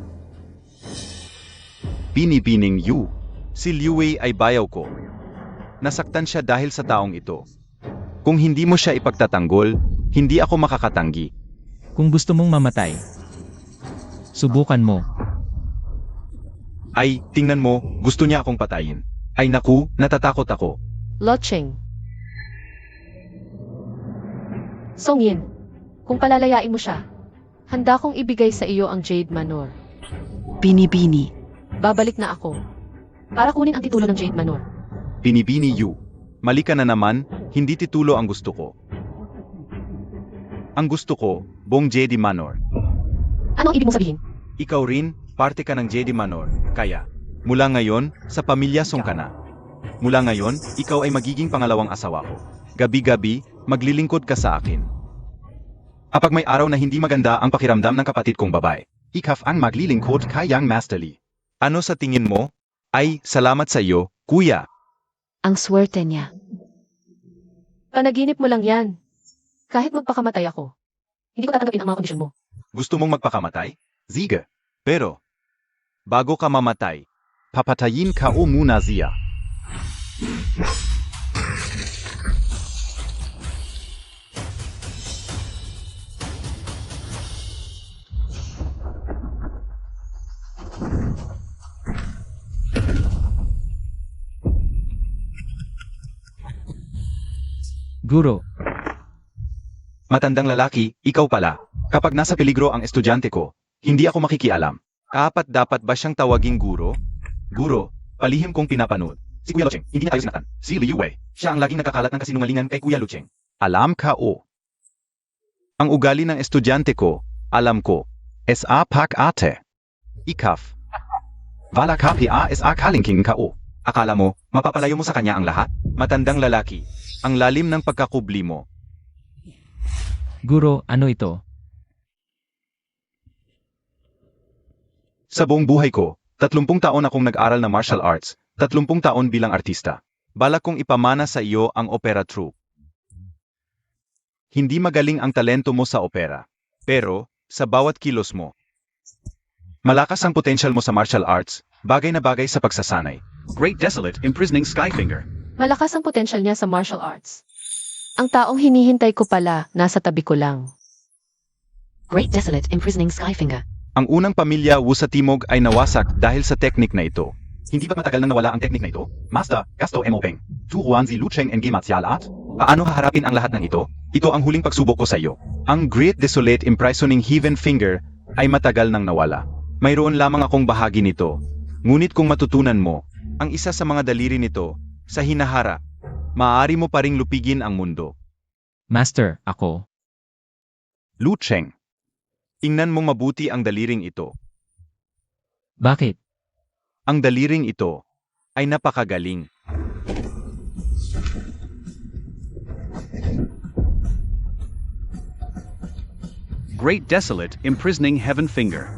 Binibining Yu. Si Liu Wei ay bayaw ko. Nasaktan siya dahil sa taong ito. Kung hindi mo siya ipagtatanggol, hindi ako makakatanggi. Kung gusto mong mamatay, subukan mo. Ay, tingnan mo, gusto niya akong patayin. Ay naku, natatakot ako. Locheng. Song Yin, kung palalayain mo siya, handa kong ibigay sa iyo ang Jade Manor. Binibini. Babalik na ako para kunin ang titulo ng Jade Manor. Binibini Yu. Mali ka na naman, hindi titulo ang gusto ko. Ang gusto ko, buong Jedi Manor. Ano ang ibig mong sabihin? Ikaw rin, parte ka ng Jedi Manor. Kaya, mula ngayon, sa pamilya Song ka na. Mula ngayon, ikaw ay magiging pangalawang asawa ko. Gabi-gabi, maglilingkod ka sa akin. Kapag may araw na hindi maganda ang pakiramdam ng kapatid kong babae, ikaw ang maglilingkod kay Yang Master Li. Ano sa tingin mo? Ay, salamat sa iyo, kuya. Ang swerte niya. Panaginip mo lang yan. Kahit magpakamatay ako, hindi ko tatanggapin ang mga kondisyon mo. Gusto mong magpakamatay? Sige. Pero, bago ka mamatay, papatayin ka o muna siya. Guro, Matandang lalaki, ikaw pala. Kapag nasa peligro ang estudyante ko, hindi ako makikialam. Dapat ba siyang tawaging guro? Guro, palihim kong pinapanood. Si Kuya Lucheng, hindi niya tayo sinaktan. Si Liu Wei, siya ang laging nakakalat ng kasinungalingan kay Kuya Lucheng. Alam ka o. Ang ugali ng estudyante ko, alam ko. S.A. Pak ate. Ikaf. Vala ka S.A. kalingking ka o. Akala mo, mapapalayo mo sa kanya ang lahat? Matandang lalaki, ang lalim ng pagkakubli mo. Guro, ano ito? Sa buong buhay ko, 30 taon akong nag-aral ng martial arts, 30 taon bilang artista. Balak kong ipamana sa iyo ang opera troupe. Hindi magaling ang talento mo sa opera, pero sa bawat kilos mo. Malakas ang potential mo sa martial arts, bagay na bagay sa pagsasanay. Great Desolate Imprisoning Skyfinger. Malakas ang potential niya sa martial arts. Ang taong hinihintay ko pala, nasa tabi ko lang. Great Desolate Imprisoning Skyfinger. Ang unang pamilya Wu sa Timog ay nawasak dahil sa teknik na ito. Hindi ba matagal nang nawala ang teknik na ito? Master, Gasto Mo Peng, turuan si Lucheng NG Martial Art? Paano haharapin ang lahat ng ito? Ito ang huling pagsubok ko sa iyo. Ang Great Desolate Imprisoning Heaven Finger ay matagal nang nawala. Mayroon lamang akong bahagi nito. Ngunit kung matutunan mo, ang isa sa mga daliri nito, sa hinaharap, maaari mo pa ring lupigin ang mundo. Master, ako. Lucheng, ingnan mong mabuti ang daliring ito. Bakit? Ang daliring ito ay napakagaling. Great Desolate Imprisoning Heaven Finger.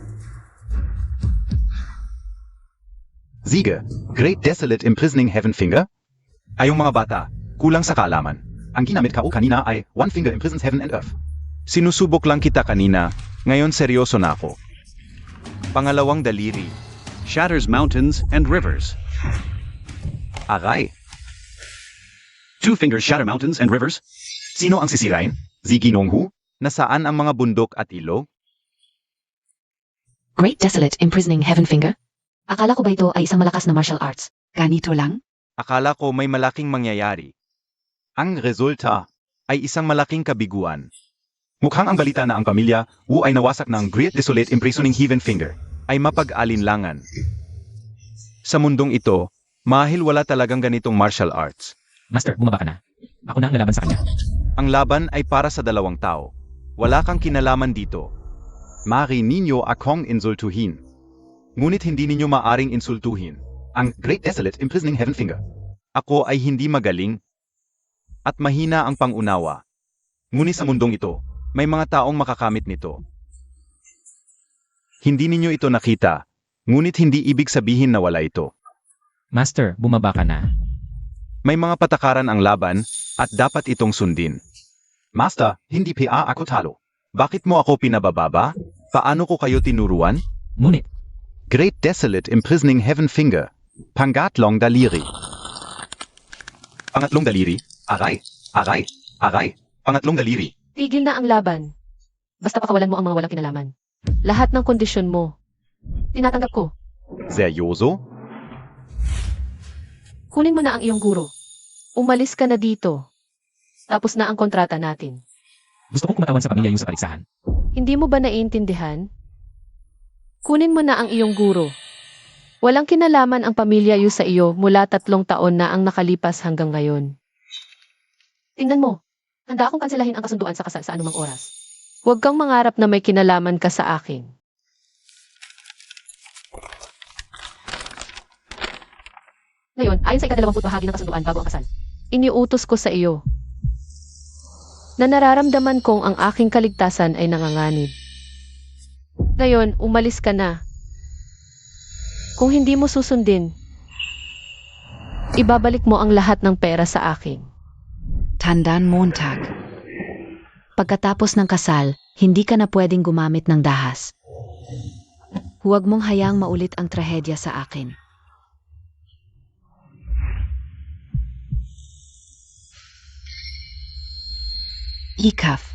Sige, Great Desolate Imprisoning Heaven Finger? Ayong mga bata, kulang sa kaalaman. Ang ginamit ka o kanina ay One Finger Imprisons Heaven and Earth. Sinusubok lang kita kanina, ngayon seryoso na ako. Pangalawang daliri. Shatters mountains and rivers. Aray, Two fingers shatter mountains and rivers. sino ang sisirain? Ziginong Hu? Nasaan ang mga bundok at ilog? Great Desolate Imprisoning Heaven Finger? Akala ko ba ito ay isang malakas na martial arts? Ganito lang? Akala ko may malaking mangyayari. Ang resulta ay isang malaking kabiguan. Mukhang ang balita na ang pamilya Wu ay nawasak ng Great Desolate Imprisoning Heaven Finger ay mapag-alinlangan. Sa mundong ito, Mahil wala talagang ganitong martial arts. Master, bumaba ka na. Ako na ang lalaban sa kanya. Ang laban ay para sa dalawang tao. Wala kang kinalaman dito. Mari ninyo akong insultuhin. Ngunit hindi ninyo maaring insultuhin ang Great Desolate Imprisoning Heaven Finger. Ako ay hindi magaling at mahina ang pangunawa. Ngunit sa mundong ito, may mga taong makakamit nito. Hindi ninyo ito nakita, ngunit hindi ibig sabihin na wala ito. Master, bumaba ka na. May mga patakaran ang laban at dapat itong sundin. Master, hindi pa ako talo. Bakit mo ako pinabababa? Paano ko kayo tinuruan? Ngunit, Great Desolate Imprisoning Heaven Finger. Pangatlong daliri. Pangatlong daliri. Aray. Aray. Aray. Pangatlong daliri. Tigil na ang laban. Basta pakawalan mo ang mga walang kinalaman. Lahat ng kondisyon mo. Tinatanggap ko. Seryoso? Kunin mo na ang iyong guro. Umalis ka na dito. Tapos na ang kontrata natin. gusto kong kumatawan sa pamilya yung sa paligsahan. Hindi mo ba naiintindihan? Kunin mo na ang iyong guro. Walang kinalaman ang pamilya yu sa iyo mula 3 taon na ang nakalipas hanggang ngayon. Tingnan mo. Handa akong kanselahin ang kasunduan sa kasal sa anumang oras. Huwag kang mangarap na may kinalaman ka sa akin. Ngayon, ayon sa ika-20 bahagi ng kasunduan bago ang kasal, iniutos ko sa iyo na nararamdaman kong ang aking kaligtasan ay nanganganib. Ngayon, umalis ka na. Kung hindi mo susundin, ibabalik mo ang lahat ng pera sa akin. Tandaan Montag. Pagkatapos ng kasal, hindi ka na pwedeng gumamit ng dahas. Huwag mong hayaang maulit ang trahedya sa akin. Ikaf,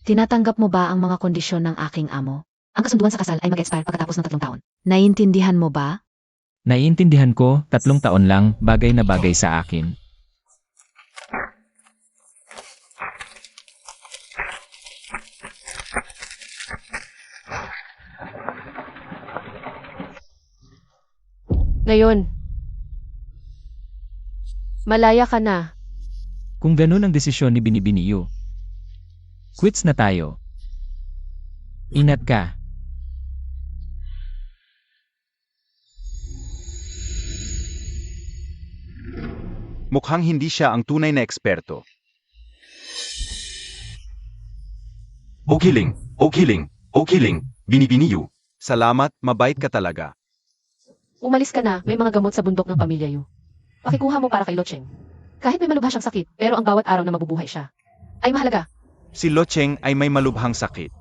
tinatanggap mo ba ang mga kondisyon ng aking amo? Ang kasunduan sa kasal ay mag-expire pagkatapos ng 3 taon. Naiintindihan mo ba? Naiintindihan ko, 3 taon lang, bagay na bagay sa akin. Ngayon, malaya ka na. Kung ganun ang desisyon ni Binibiniyo, quits na tayo. Ingat ka. Mukhang hindi siya ang tunay na eksperto. Okay lang, Binibiniyu. Salamat, mabait ka talaga. Umalis ka na, may mga gamot sa bundok ng pamilya yu. Pakikuha mo para kay Locheng. Kahit may malubha siyang sakit, pero ang bawat araw na mabubuhay siya ay mahalaga. Si Locheng ay may malubhang sakit.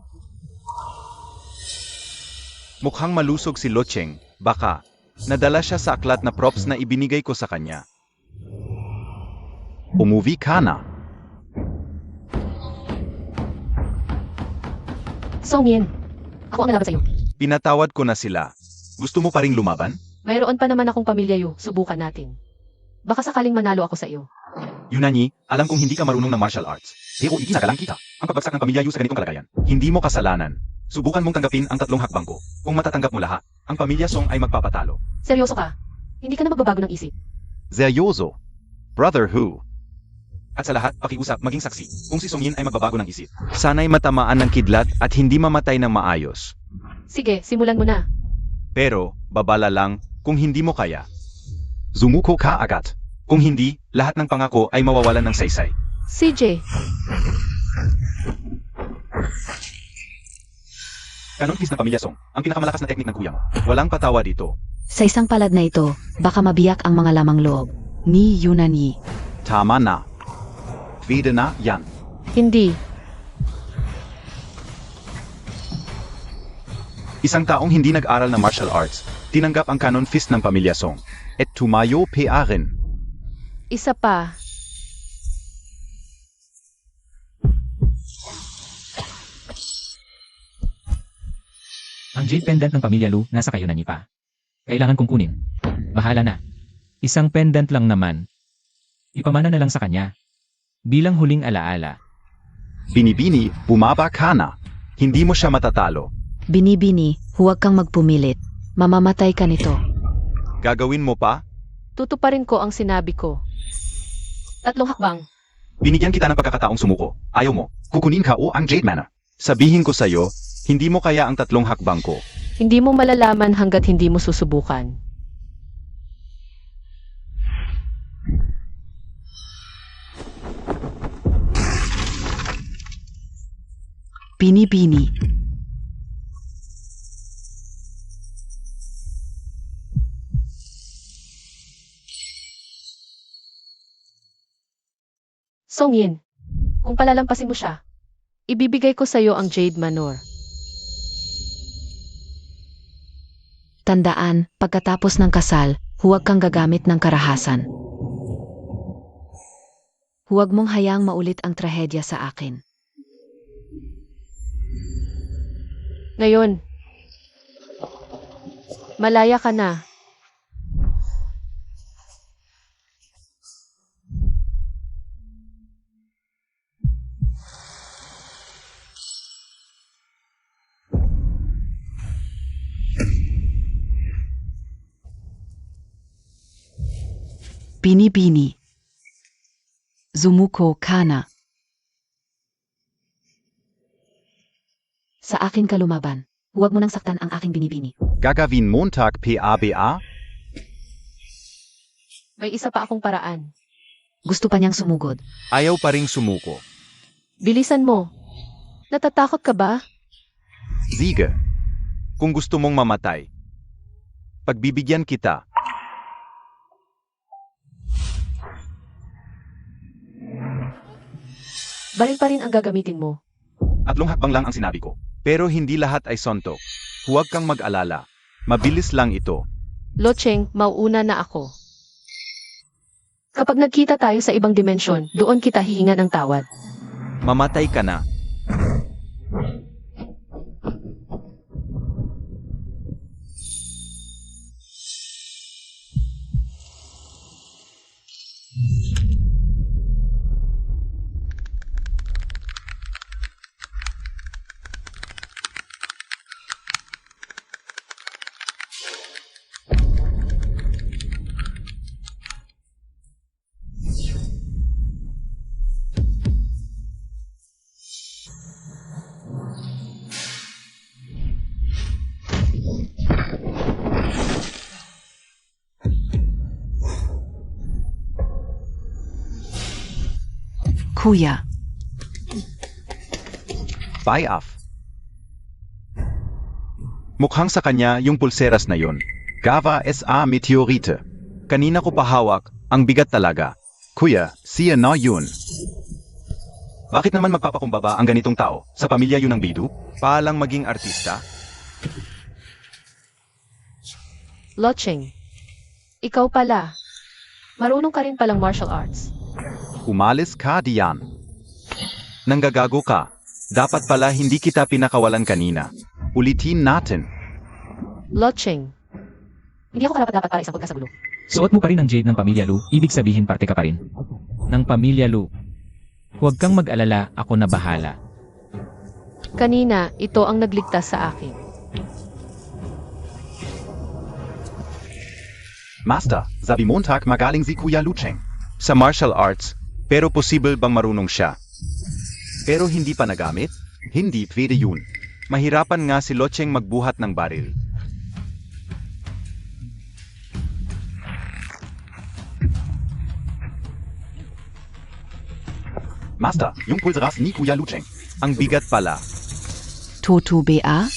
Mukhang malusog si Locheng, baka nadala siya sa aklat na props na ibinigay ko sa kanya. Umuwi ka na. Song Yin, ako ang nalaban sa iyo. Pinatawad ko na sila. Gusto mo pa ring lumaban? Mayroon pa naman akong pamilya yu, subukan natin. Baka sakaling manalo ako sa iyo. Yunani, alam kong hindi ka marunong ng martial arts. Pero iginagalang kita ang pagbagsak ng pamilya yu sa ganitong kalagayan. Hindi mo kasalanan. Subukan mong tanggapin ang 3 hakbang ko. Kung matatanggap mo lahat, ang pamilya Song ay magpapatalo. Seryoso ka? Hindi ka na magbabago ng isip. Seryoso. Brother Who. At sa lahat, pakiusap maging saksi kung si Song Yin ay magbabago ng isip. Sana'y matamaan ng kidlat at hindi mamatay ng maayos. Sige, simulan mo na. Pero, babala lang, kung hindi mo kaya. Zumuko ka agad. Kung hindi, lahat ng pangako ay mawawalan ng saysay. CJ, Canon Fist ng pamilya Song, ang pinakamalakas na teknik ng kuya mo. Walang patawa dito. Sa isang palad na ito, baka mabiyak ang mga lamang loob. Ni Yunani. Tama na. Pwede na yan. hindi. Isang taong hindi nag-aral ng martial arts, tinanggap ang Canon Fist ng pamilya Song. At tumayo pa rin. Isa pa. Ang jade pendant ng pamilya Lu nasa kayo na pa. Kailangan kong kunin. Bahala na. Isang pendant lang naman. Ipamana na lang sa kanya. Bilang huling alaala. Binibini, bumaba ka na. Hindi mo siya matatalo. Binibini, huwag kang magpumilit. Mamamatay ka nito. Gagawin mo pa? Tutuparin ko ang sinabi ko. 3 hakbang. Binigyan kita ng pagkakataong sumuko. Ayaw mo. Kukunin ka o ang Jade Manor. Sabihin ko sa'yo, hindi mo kaya ang 3 hakbang ko. Hindi mo malalaman hanggat hindi mo susubukan. Bini-bini. Song Yin, kung palalampasin mo siya, ibibigay ko sa'yo ang Jade Manor. Tandaan, pagkatapos ng kasal, huwag kang gagamit ng karahasan. Huwag mong hayaang maulit ang trahedya sa akin. Ngayon, malaya ka na. Bini-bini. Sumuko ka na. Sa akin ka lumaban. Huwag mo nang saktan ang aking binibini. Gagawin Montag PABA? May isa pa akong paraan. Gusto pa niyang sumugod. Ayaw pa ring sumuko. Bilisan mo. Natatakot ka ba? Sige. Kung gusto mong mamatay, pagbibigyan kita. Baril pa rin ang gagamitin mo. 3 hakbang lang ang sinabi ko. Pero hindi lahat ay sontok. Huwag kang mag-alala. Mabilis lang ito. Locheng, mauuna na ako. Kapag nagkita tayo sa ibang dimensyon, doon kita hihingan ng tawad. Mamatay ka na. Kuya. Buy off. Mukhang sa kanya yung pulseras na yun. Gava SA Meteorite. Kanina ko pa hawak, ang bigat talaga. Kuya, siya na yun. Bakit naman magpapakumbaba ang ganitong tao sa pamilya yun ng Bidu? Paalang maging artista? Locheng, ikaw pala. Marunong ka rin palang martial arts. Umalis ka diyan. Nanggagago ka. Dapat pala hindi kita pinakawalan kanina. Ulitin natin. Locheng, hindi ako karapat-dapat para isang pagkasagulo. Suot mo pa rin ang jade ng Pamilya Lu, ibig sabihin parte ka pa rin. Ng Pamilya Lu. Huwag kang mag-alala, ako na bahala. Kanina, ito ang nagligtas sa akin. Master, sabi Montag magaling si Kuya Lucheng. Sa martial arts, pero posible bang marunong siya? Pero hindi pa nagamit? Hindi pwede yun. Mahirapan nga si Locheng magbuhat ng baril. Master, yung pulseras ni Kuya Lucheng. Ang bigat pala. Toto BA?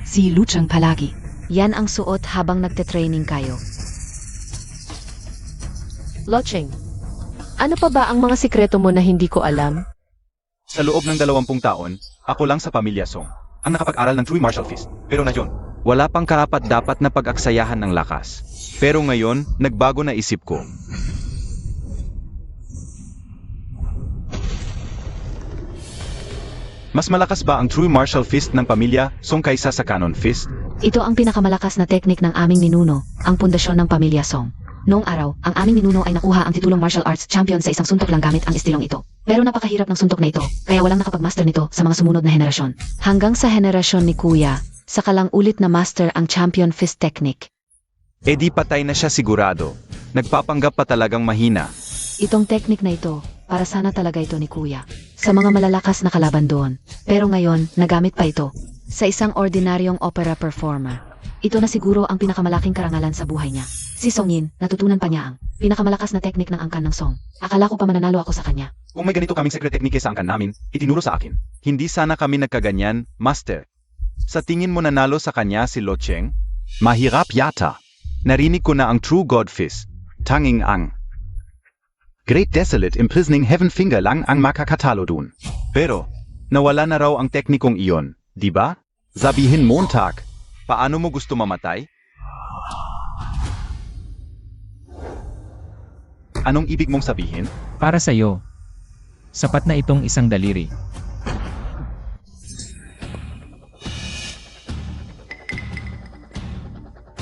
Si Lucheng palagi. Yan ang suot habang nagte-training kayo. Locheng, ano pa ba ang mga sikreto mo na hindi ko alam? Sa loob ng 20 taon, ako lang sa pamilya Song ang nakapag-aral ng True Martial Fist. Pero na yun, Wala pang karapat-dapat na pag-aksayahan ng lakas. Pero ngayon, nagbago na isip ko. mas malakas ba ang True Martial Fist ng pamilya Song kaysa sa Canon Fist? Ito ang pinakamalakas na teknik ng aming ninuno, ang pundasyon ng pamilya Song. Noong araw, ang aming ninuno ay nakuha ang titulong martial arts champion sa isang suntok lang gamit ang estilong ito. Pero napakahirap ng suntok na ito, kaya walang nakapag-master nito sa mga sumunod na henerasyon. Hanggang sa henerasyon ni Kuya, saka lang ulit na master ang champion fist technique. E di patay na siya sigurado. Nagpapanggap pa talagang mahina. Itong technique na ito, para sana talaga ito ni Kuya. Sa mga malalakas na kalaban doon. Pero ngayon, nagamit pa ito. Sa isang ordinaryong opera performer. Ito na siguro ang pinakamalaking karangalan sa buhay niya. Si Song Yin, natutunan pa niya ang pinakamalakas na teknik ng angkan ng Song. Akala ko pa mananalo ako sa kanya. Kung may ganito kaming secret technique sa angkan namin, itinuro sa akin. Hindi sana kami nagkaganyan, Master. Sa tingin mo nanalo sa kanya si Lo Cheng? Mahirap yata. Narinig ko na ang True God Fist. Tanging ang Great Desolate Imprisoning Heaven Finger lang ang makakatalo dun. Pero, nawala na raw ang teknikong iyon, di ba? Sabihin Montag. Paano mo gusto mamatay? Anong ibig mong sabihin? Para sa'yo, sapat na itong isang daliri.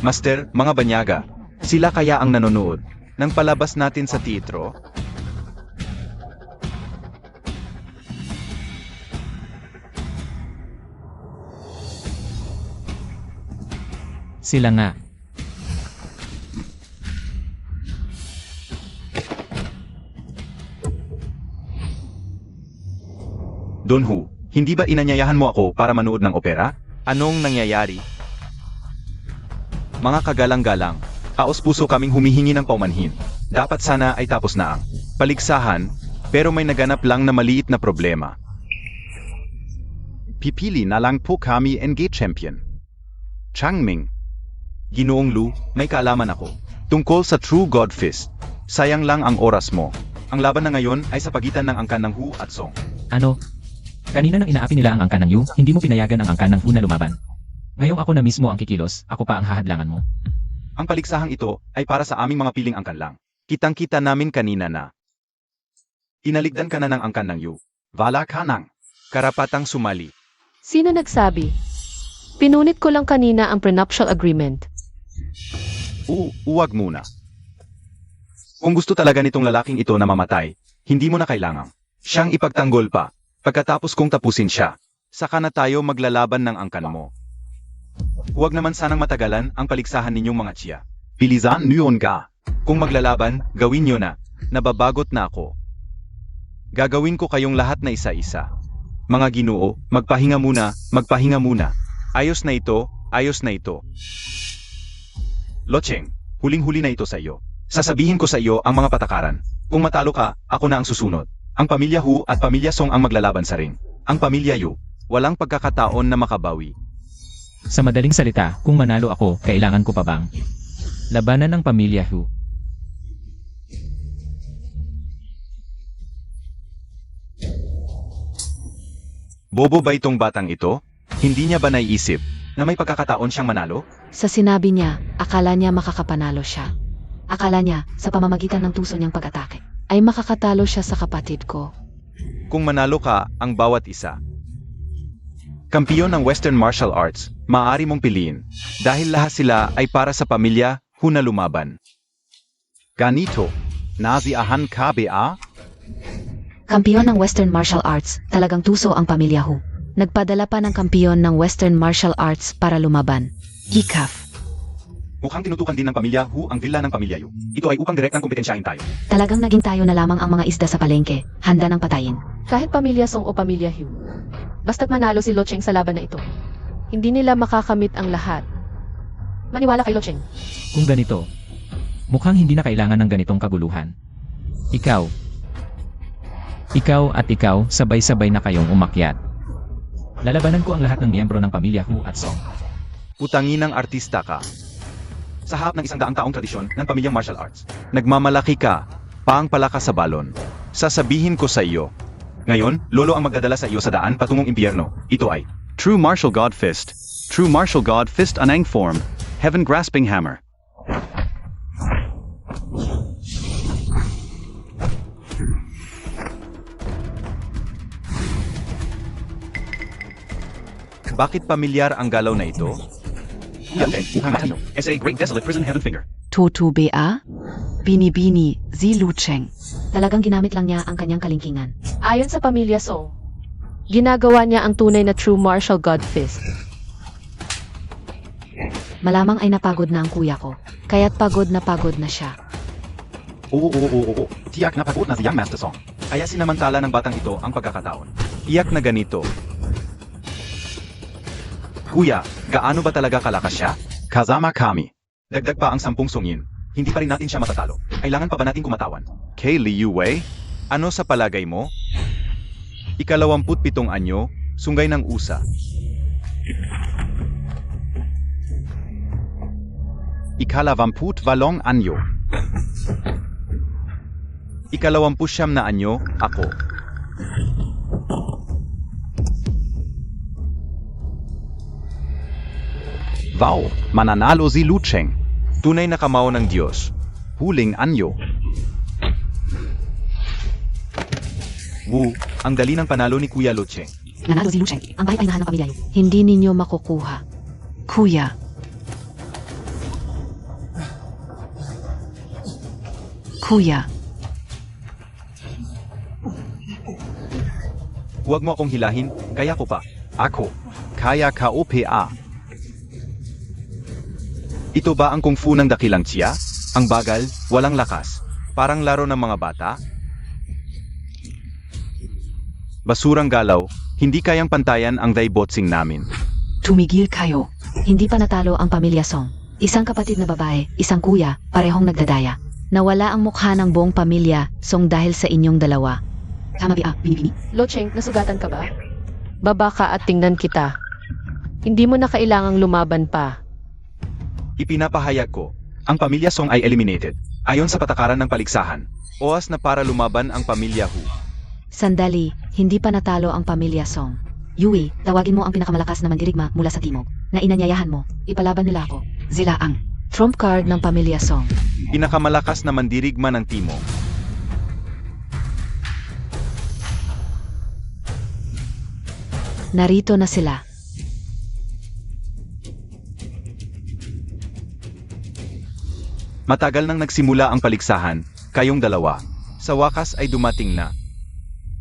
Master, mga banyaga, sila kaya ang nanonood ng palabas natin sa teatro? Sila nga. Don Hu, hindi ba inanyayahan mo ako para manood ng opera? Anong nangyayari? Mga kagalang-galang, Taos-puso kaming humihingi ng paumanhin. Dapat sana ay tapos na ang paligsahan, pero may naganap lang na maliit na problema. pipili na lang po kami NG Champion. Changming, Ginoong Lu, may kaalaman ako. tungkol sa True God Fist. Sayang lang ang oras mo. Ang laban na ngayon ay sa pagitan ng angkan ng Hu at Song. Ano? Kanina nang inaapi nila ang angkan ng Yu, hindi mo pinayagan ang angkan ng Hu na lumaban. Ngayong ako na mismo ang kikilos, ako pa ang hahadlangan mo. Ang paliksahang ito ay para sa aming mga piling angkan lang. Kitang-kita namin kanina na Inaligdan ka na ng angkan ng Yu. Vala ka nang. karapatang sumali. Sino nagsabi? Pinunit ko lang kanina ang prenuptial agreement. Uwag muna. Kung gusto talaga nitong lalaking ito na mamatay, hindi mo na kailangang siyang ipagtanggol pa. Pagkatapos kong tapusin siya, Saka na tayo maglalaban ng angkan mo. huwag naman sanang matagalan ang paligsahan ninyong mga tsiya. Bilisan niyon ka. Kung maglalaban, gawin nyo na. Nababagot na ako. Gagawin ko kayong lahat na isa-isa. Mga Ginoo, magpahinga muna, magpahinga muna. Ayos na ito, ayos na ito. Lo Cheng, huling-huli na ito sa iyo. Sasabihin ko sa iyo ang mga patakaran. Kung matalo ka, ako na ang susunod. Ang pamilya Hu at pamilya Song ang maglalaban sa ring. Ang pamilya Yu, Walang pagkakataon na makabawi. Sa madaling salita, kung manalo ako, kailangan ko pa bang labanan ng pamilya Hu? Bobo ba itong batang ito? Hindi niya ba naiisip na may pagkakataon siyang manalo? Sa sinabi niya, akala niya makakapanalo siya. Akala niya, sa pamamagitan ng tuso niyang pag-atake, ay makakatalo siya sa kapatid ko. kung manalo ka ang bawat isa. Kampiyon ng Western Martial Arts, maaari mong piliin. Dahil lahat sila ay para sa pamilya Hu na lumaban. Ganito, naziahan KBA? Kampiyon ng Western Martial Arts, talagang tuso ang pamilya Hu. Nagpadala pa ng kampiyon ng Western Martial Arts para lumaban. Gikaf. Mukhang tinutukan din ng pamilya Hu ang villa ng pamilya Yu. Ito ay upang direktang kompetensyahin tayo. Talagang naging tayo na lamang ang mga isda sa palengke, handa ng patayin. Kahit pamilya Song o pamilya Hu. Basta't manalo si Lo Cheng sa laban na ito. Hindi nila makakamit ang lahat. Maniwala kay Lo Cheng. Kung ganito, mukhang hindi na kailangan ng ganitong kaguluhan. Ikaw at ikaw, sabay-sabay na kayong umakyat. Lalabanan ko ang lahat ng miyembro ng pamilya Hu at Song. Utangin ng artista ka. Sa harap ng 100 taong tradisyon ng pamilyang martial arts. Nagmamalaki ka. Paang pala ka sa balon. Sasabihin ko sa iyo. Ngayon, lolo ang magdadala sa iyo sa daan patungong impyerno. Ito ay True Martial God Fist. True Martial God Fist Anang Form. Heaven Grasping Hammer. Bakit pamilyar ang galaw na ito? Yate, Mukhang matino. It's a Great Desolate Prison Heaven Finger. Totu BA? Binibini, Zi Lucheng. Talagang ginamit lang niya ang kanyang kalingkingan. Ayon sa pamilya Song, ginagawa niya ang tunay na true martial god fist. Malamang ay napagod na ang kuya ko. Kaya't pagod na siya. Oo. Tiyak na pagod na si Young Master Song. Kaya sinamantala ng batang ito ang pagkakataon. Iyak na ganito. Kuya, gaano ba talaga kalakas siya? Kazama kami. Dagdag pa ang 10 sungin. Hindi pa rin natin siya matatalo. Kailangan pa ba natin kumatawan? Kay Liu Wei? Ano sa palagay mo? 27 anyo, sunggay ng USA. Ikalavamput valong anyo. 29 na anyo, ako. Wow, mananalo si Lucheng. Tunay na kamao ng Diyos. Huling anyo. Wu, ang dali ng panalo ni Kuya Lucheng. Nanalo si Lucheng. Ang bahay ay nahan ng pamilya niyo. Hindi ninyo makukuha. Kuya. Kuya. Huwag mo akong hilahin, kaya ko pa. Ako. Kaya ka OPA. Ito ba ang kung fu ng dakilang Chia? Ang bagal, walang lakas. Parang laro ng mga bata? Basurang galaw, hindi kayang pantayan ang daibotsing namin. Tumigil kayo. Hindi pa natalo ang pamilya Song. Isang kapatid na babae, isang kuya, parehong nagdadaya. Nawala ang mukha ng buong pamilya Song dahil sa inyong dalawa. Tama ba, Binibini? Locheng, nasugatan ka ba? Baba ka at tingnan kita. Hindi mo na kailangang lumaban pa. Ipinapahayag ko, ang pamilya Song ay eliminated, ayon sa patakaran ng paligsahan. Oras na para lumaban ang pamilya Hu. Sandali, hindi pa natalo ang pamilya Song. Yui, tawagin mo ang pinakamalakas na mandirigma mula sa timog, na inanyayahan mo, ipalaban nila ako. Sila ang Trump card ng pamilya Song. Pinakamalakas na mandirigma ng Timog. Narito na sila. Matagal nang nagsimula ang paligsahan, kayong dalawa. Sa wakas ay dumating na.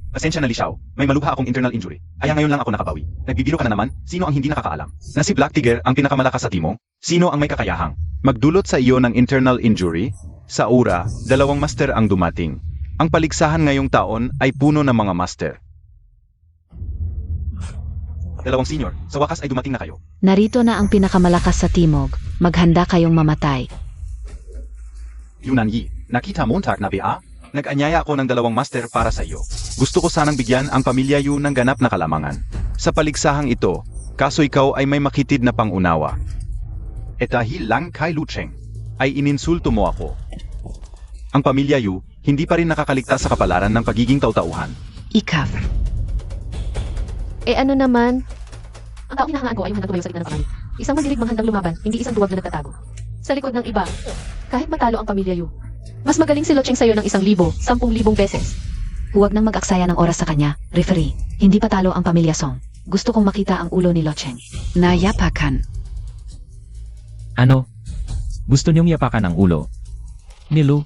Pasensya na Lishaw, may malubha akong internal injury. Kaya ngayon lang ako nakabawi. Nagbibiro ka na naman, sino ang hindi nakakaalam? Na si Black Tiger ang pinakamalakas sa timog? Sino ang may kakayahang Magdulot sa iyo ng internal injury? Sa ura, 2 master ang dumating. Ang paligsahan ngayong taon ay puno ng mga master. 2 senior, sa wakas ay dumating na kayo. Narito na ang pinakamalakas sa timog. Maghanda kayong mamatay. Yunan Yi, nakita mo tak na ba? Nag-anyaya ako ng 2 master para sa iyo. Gusto ko sanang bigyan ang pamilya Yu ng ganap na kalamangan. Sa paligsahang ito, kaso ikaw ay may makitid na pangunawa. E dahil lang kay Lucheng. Ay ininsulto mo ako. Ang pamilya Yu, hindi pa rin nakakaligtas sa kapalaran ng pagiging tautauhan. Ikaf. Ano naman? Ang taong hinahangaan ko ay yung handang tumayo sa gitna ng pangani. Isang mandirigmang handang lumaban, hindi isang duwag na nagtatago. Sa likod ng iba, kahit matalo ang pamilya Yu, mas magaling si Locheng sa'yo ng 1,000, 10,000 beses. Huwag nang mag-aksaya ng oras sa kanya. Referee, hindi pa talo ang pamilya Song. Gusto kong makita ang ulo ni Locheng. Nayapakan. Ano? Gusto niyong yapakan ang ulo? Nilu,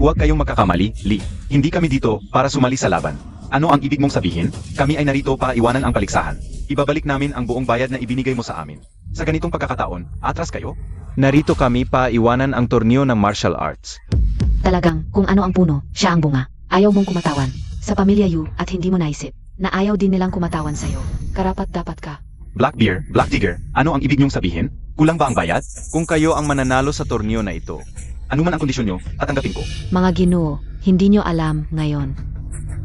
Huwag kayong magkakamali, Lee. Hindi kami dito para sumali sa laban. Ano ang ibig mong sabihin? Kami ay narito para iwanan ang paligsahan. Ibabalik namin ang buong bayad na ibinigay mo sa amin. Sa ganitong pagkakataon, atras kayo? Narito kami pa iwanan ang torneo ng martial arts. Talagang, kung ano ang puno, siya ang bunga. Ayaw mong kumatawan. Sa pamilya Yu at hindi mo naisip, na ayaw din nilang kumatawan sa'yo. Karapat dapat ka. Blackbeard, Black Tiger, ano ang ibig niyong sabihin? Kulang ba ang bayad? Kung kayo ang mananalo sa torneo na ito, Ano man ang kondisyon niyo, tatanggapin ko. Mga ginoo, hindi nyo alam ngayon.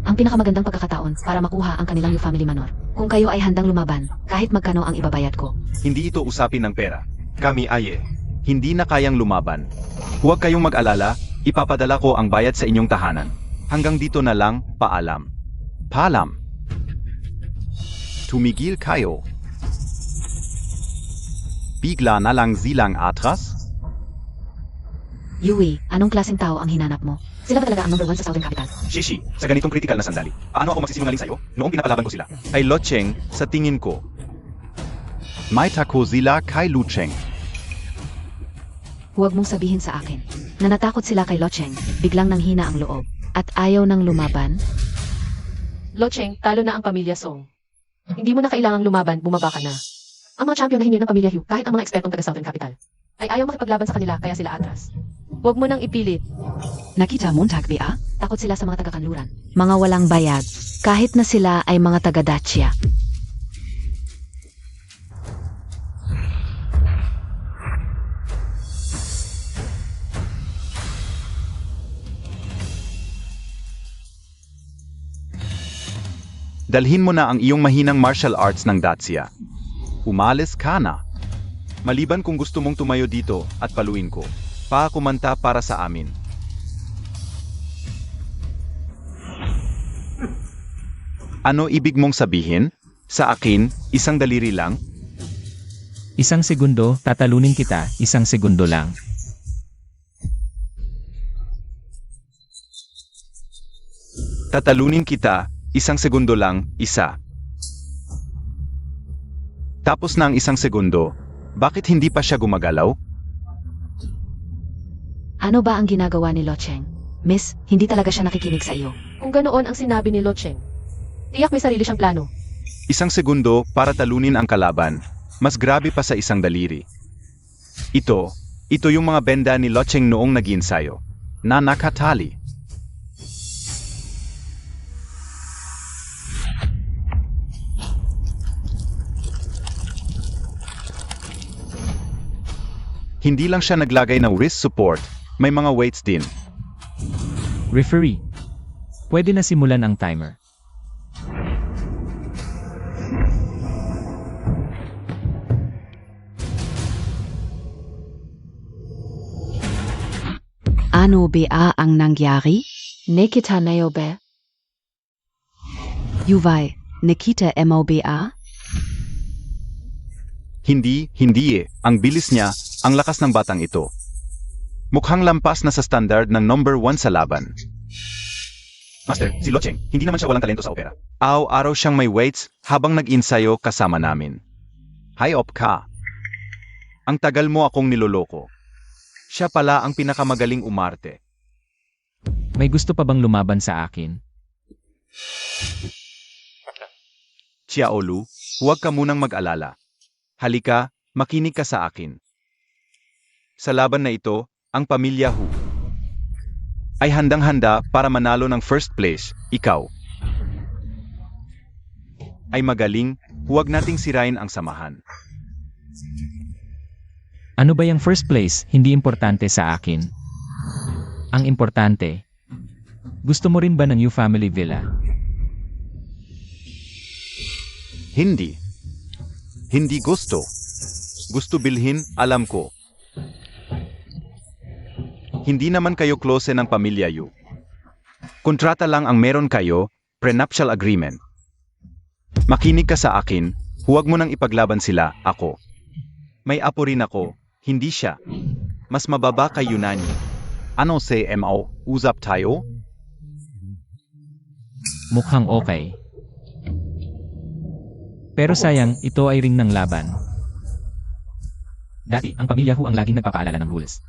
Ang pinakamagandang pagkakataon para makuha ang kanilang Yu family manor. Kung kayo ay handang lumaban, kahit magkano ang ibabayad ko. Hindi ito usapin ng pera. kami ay hindi na kayang lumaban. Huwag kayong mag-alala, ipapadala ko ang bayad sa inyong tahanan. Hanggang dito na lang, paalam. Paalam. Tumigil kayo. Bigla na lang silang atras? Yui, anong klaseng tao ang hinanap mo? Sila ba talaga ang number 1 sa Southern Capital? Shishi, sa ganitong critical na sandali, paano ako magsisinungaling sa'yo noong pinapalaban ko sila? Ay Locheng, sa tingin ko. May tako sila kay Lucheng. huwag mong sabihin sa akin na natakot sila kay Locheng, biglang nanghina ang loob, at ayaw ng lumaban. Locheng, talo na ang pamilya Song. Hindi mo na kailangang lumaban, bumaba ka na. Ang mga champion na hindi ng pamilya Hu, kahit ang mga ekspertong taga Southern Capital, ay ayaw makipaglaban sa kanila kaya sila atras. Huwag mo nang ipilit. Nakita Montag ba? Takot sila sa mga taga-kanluran, mga walang bayad, kahit na sila ay mga taga-Dacia. Dalhin mo na ang iyong mahinang martial arts ng Dacia. Umalis ka na. Maliban kung gusto mong tumayo dito at paluin ko, kumanta para sa amin. Ano ibig mong sabihin? Sa akin, isang daliri lang? Isang segundo, tatalunin kita, isang segundo lang. Tatalunin kita, isang segundo lang, isa. Tapos na ang isang segundo, bakit hindi pa siya gumagalaw? Ano ba ang ginagawa ni Locheng? Miss, hindi talaga siya nakikinig sa iyo. Kung ganoon ang sinabi ni Locheng, tiyak may sarili siyang plano. Isang segundo para talunin ang kalaban, mas grabe pa sa isang daliri. Ito yung mga benda ni Locheng noong nag-iensayo, na nakatali. Hindi lang siya naglagay ng wrist support, may mga weights din. Referee. Pwede na simulan ang timer. Ano ba ang nangyari? Nakita na ba? Yuway, nakita mo ba? Hindi ang bilis niya, ang lakas ng batang ito. Mukhang lampas na sa standard ng number 1 sa laban. Master, si Locheng, hindi naman siya walang talento sa opera. Araw-araw siyang may weights habang nag-insayo kasama namin. Hayop ka. Ang tagal mo akong niloloko. Siya pala ang pinakamagaling umarte. May gusto pa bang lumaban sa akin? Xiaolu, huwag ka munang mag-alala. Halika, makinig ka sa akin. Sa laban na ito, ang pamilya Hu ay handang-handa para manalo ng first place. Ikaw ay magaling, huwag nating sirain ang samahan. Ano ba yung first place, hindi importante sa akin. Ang importante, gusto mo rin ba ng Yu Family Villa? Hindi gusto. Gusto bilhin, alam ko. Hindi naman kayo close ng pamilya Yu. Kontrata lang ang meron kayo, prenuptial agreement. Makinig ka sa akin, huwag mo nang ipaglaban sila, ako. May apo rin ako, hindi siya. Mas mababa kay Yunani. Ano say mo, usap tayo? Mukhang okay. Pero sayang, ito ay ring ng laban. Dati, ang pamilya Hu ang laging nagpapaalala ng rules.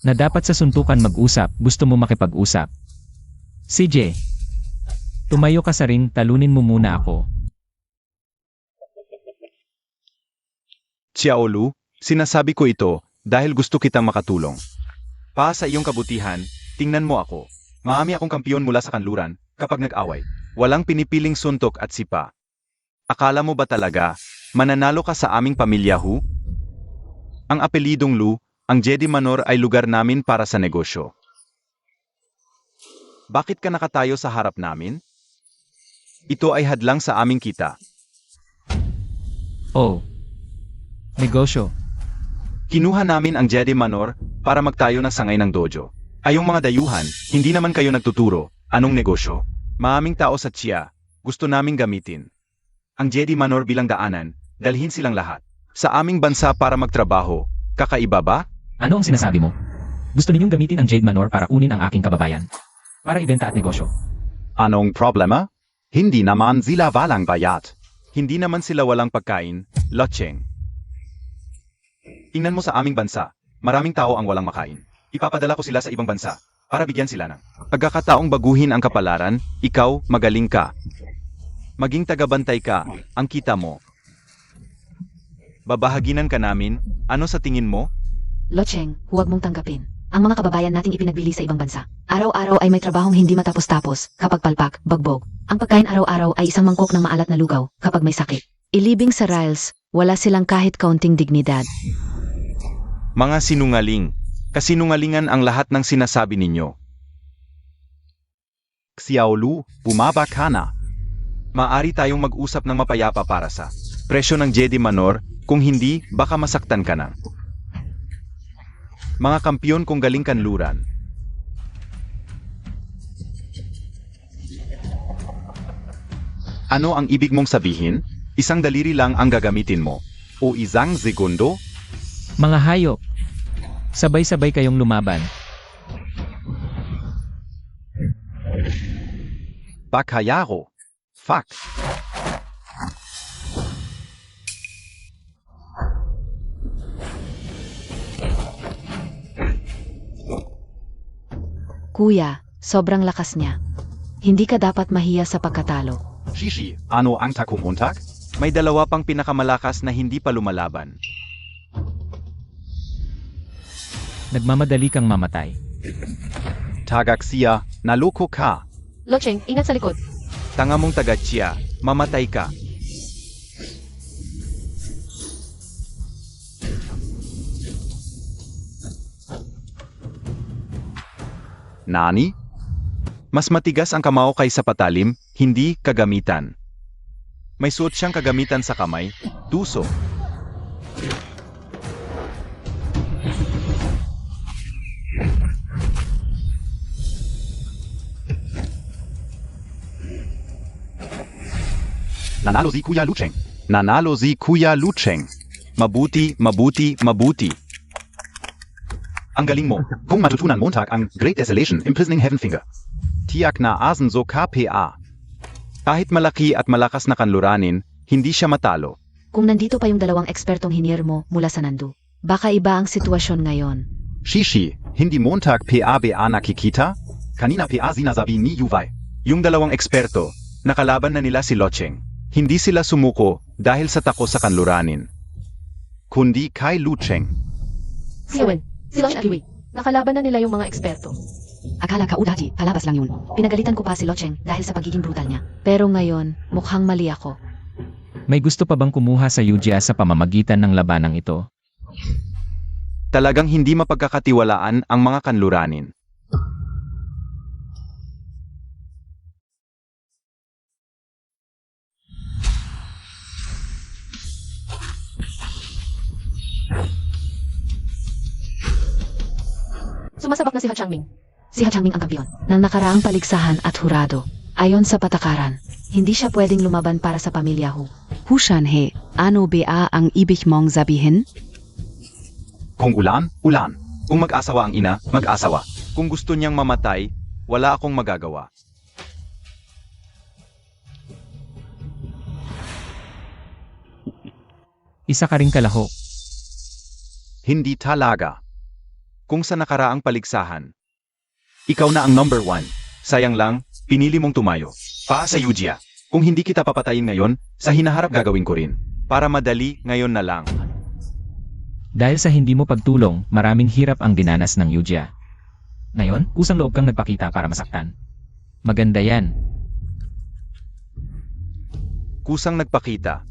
Na dapat sa suntukan mag-usap, gusto mo makipag-usap. CJ, tumayo ka sa ring, talunin mo muna ako. Xiaolu, sinasabi ko ito dahil gusto kitang makatulong. Sa iyong kabutihan, tingnan mo ako. Marami akong kampiyon mula sa kanluran kapag nag-away. Walang pinipiling suntok at sipa. Akala mo ba talaga, mananalo ka sa aming pamilya Hu? Ang apelidong Lu, ang Jedi Manor ay lugar namin para sa negosyo. Bakit ka nakatayo sa harap namin? Ito ay hadlang sa aming kita. Oh. Negosyo. Kinuha namin ang Jedi Manor para magtayo ng sangay ng dojo. Ayong mga dayuhan, hindi naman kayo nagtuturo. Anong negosyo? Maaming tao sa Chia, gusto naming gamitin ang Jedi Manor bilang daanan, dalhin silang lahat sa aming bansa para magtrabaho. Kakaiba ba? Ano ang sinasabi mo? Gusto ninyong gamitin ang Jade Manor para kunin ang aking kababayan? Para ibenta at negosyo? Anong problema? Hindi naman sila walang bayat. Hindi naman sila walang pagkain, Locheng. Tingnan mo sa aming bansa, Maraming tao ang walang makain. Ipapadala ko sila sa ibang bansa para bigyan sila ng pagkakataong baguhin ang kapalaran. Ikaw, magaling ka. Maging tagabantay ka, ang kita mo. Babahaginan ka namin, ano sa tingin mo? Locheng, huwag mong tanggapin. Ang mga kababayan nating ipinagbili sa ibang bansa. Araw-araw ay may trabahong hindi matapos-tapos, kapag palpak, bagbog. Ang pagkain araw-araw ay isang mangkok ng maalat na lugaw, kapag may sakit. Ilibing sa Riles, wala silang kahit kaunting dignidad. Mga sinungaling. Kasinungalingan ang lahat ng sinasabi ninyo. Xiaolu, bumaba ka na. Maari tayong mag-usap ng mapayapa para sa presyo ng Jedi Manor, kung hindi, baka masaktan ka na. Mga kampiyon kung galing kanluran. Ano ang ibig mong sabihin? Isang daliri lang ang gagamitin mo. O isang segundo? Mga hayop. Sabay-sabay kayong lumaban. Bakayaro. Fuck. Kuya, sobrang lakas niya. Hindi ka dapat mahiya sa pagkatalo. Shishi, ano ang takumontag? May dalawa pang pinakamalakas na hindi pa lumalaban. Nagmamadali kang mamatay. Tagak siya, naloko ka. Locheng, ingat sa likod. Tanga mong taga-Chia, mamatay ka. Nani? Mas matigas ang kamao kaysa patalim, hindi kagamitan. May suot siyang kagamitan sa kamay, tuso. Nanalo si Kuya Lucheng. Nanalo si Kuya Lucheng. Mabuti, mabuti, mabuti. Ang galing mo. Kung matutunan Montag ang Great Desolation Imprisoning Heaven Finger. Tiyak na asen so KPA. Kahit malaki at malakas na kanluranin, hindi siya matalo. Kung nandito pa yung dalawang ekspertong hinier mo mula sa Nandu, baka iba ang sitwasyon ngayon. Shishi, hindi Montag PABA nakikita? Kanina PA sinasabi ni Yuvai. Yung dalawang eksperto, nakalaban na nila si Locheng. Hindi sila sumuko dahil sa tako sa kanluranin. Kundi kay Lucheng. Si Owen, si Loch at Liwei. Nakalaban na nila yung mga eksperto. Akala ka udati, palabas lang yun. Pinagalitan ko pa si Locheng dahil sa pagiging brutal niya. Pero ngayon, mukhang mali ako. May gusto pa bang kumuha sa Yujia sa pamamagitan ng labanang ito? Talagang hindi mapagkakatiwalaan ang mga kanluranin. Sumasabak na si Ha Changming. Si Ha Changming ang kampiyon ng nakaraang paligsahan at hurado. Ayon sa patakaran, hindi siya pwedeng lumaban para sa pamilya Hu. Hushanhe, ano ba ang ibig mong sabihin? Kung ulan, ulan. Kung mag-asawa ang ina, mag-asawa. Kung gusto niyang mamatay, wala akong magagawa. Isa ka ring kalaho. Hindi talaga. Kung sa nakaraang paligsahan, Ikaw na ang number 1. sayang lang, pinili mong tumayo. Pa sa Yujia. Kung hindi kita papatayin ngayon, sa hinaharap gagawin ko rin. Para madali, ngayon na lang. Dahil sa hindi mo pagtulong, maraming hirap ang dinanas ng Yujia. Ngayon, kusang loob kang nagpakita para masaktan. Maganda yan. Kusang nagpakita.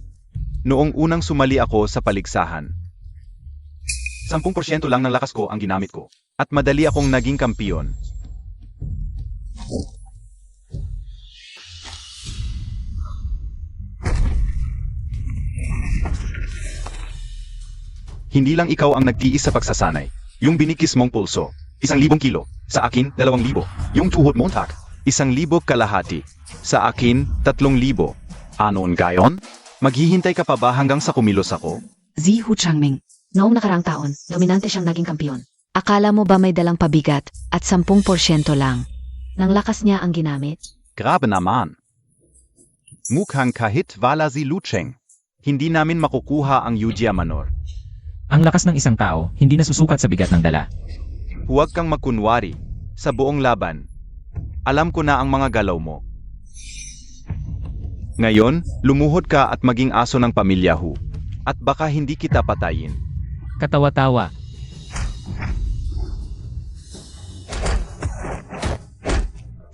Noong unang sumali ako sa paligsahan, 10% lang ng lakas ko ang ginamit ko. at madali akong naging kampiyon. Hindi lang ikaw ang nagtiis sa pagsasanay. Yung binikis mong pulso, 1,000 kilo. Sa akin, 2,000. Yung tuhod Montag, 1,000 kalahati. Sa akin, 3,000. anon gayon? Maghihintay ka pa ba hanggang sa kumilos ako? Si Hu Changming. Noong nakaraang taon, dominante siyang naging kampiyon. Akala mo ba may dalang pabigat at 10% lang? Nang lakas niya ang ginamit? Grabe naman. Mukhang kahit wala si Lucheng, hindi namin makukuha ang Yujia Manor. Ang lakas ng isang tao, hindi nasusukat sa bigat ng dala. Huwag kang magkunwari. Sa buong laban, alam ko na ang mga galaw mo. Ngayon, lumuhod ka at maging aso ng pamilya Hu. At baka hindi kita patayin. Katawa-tawa.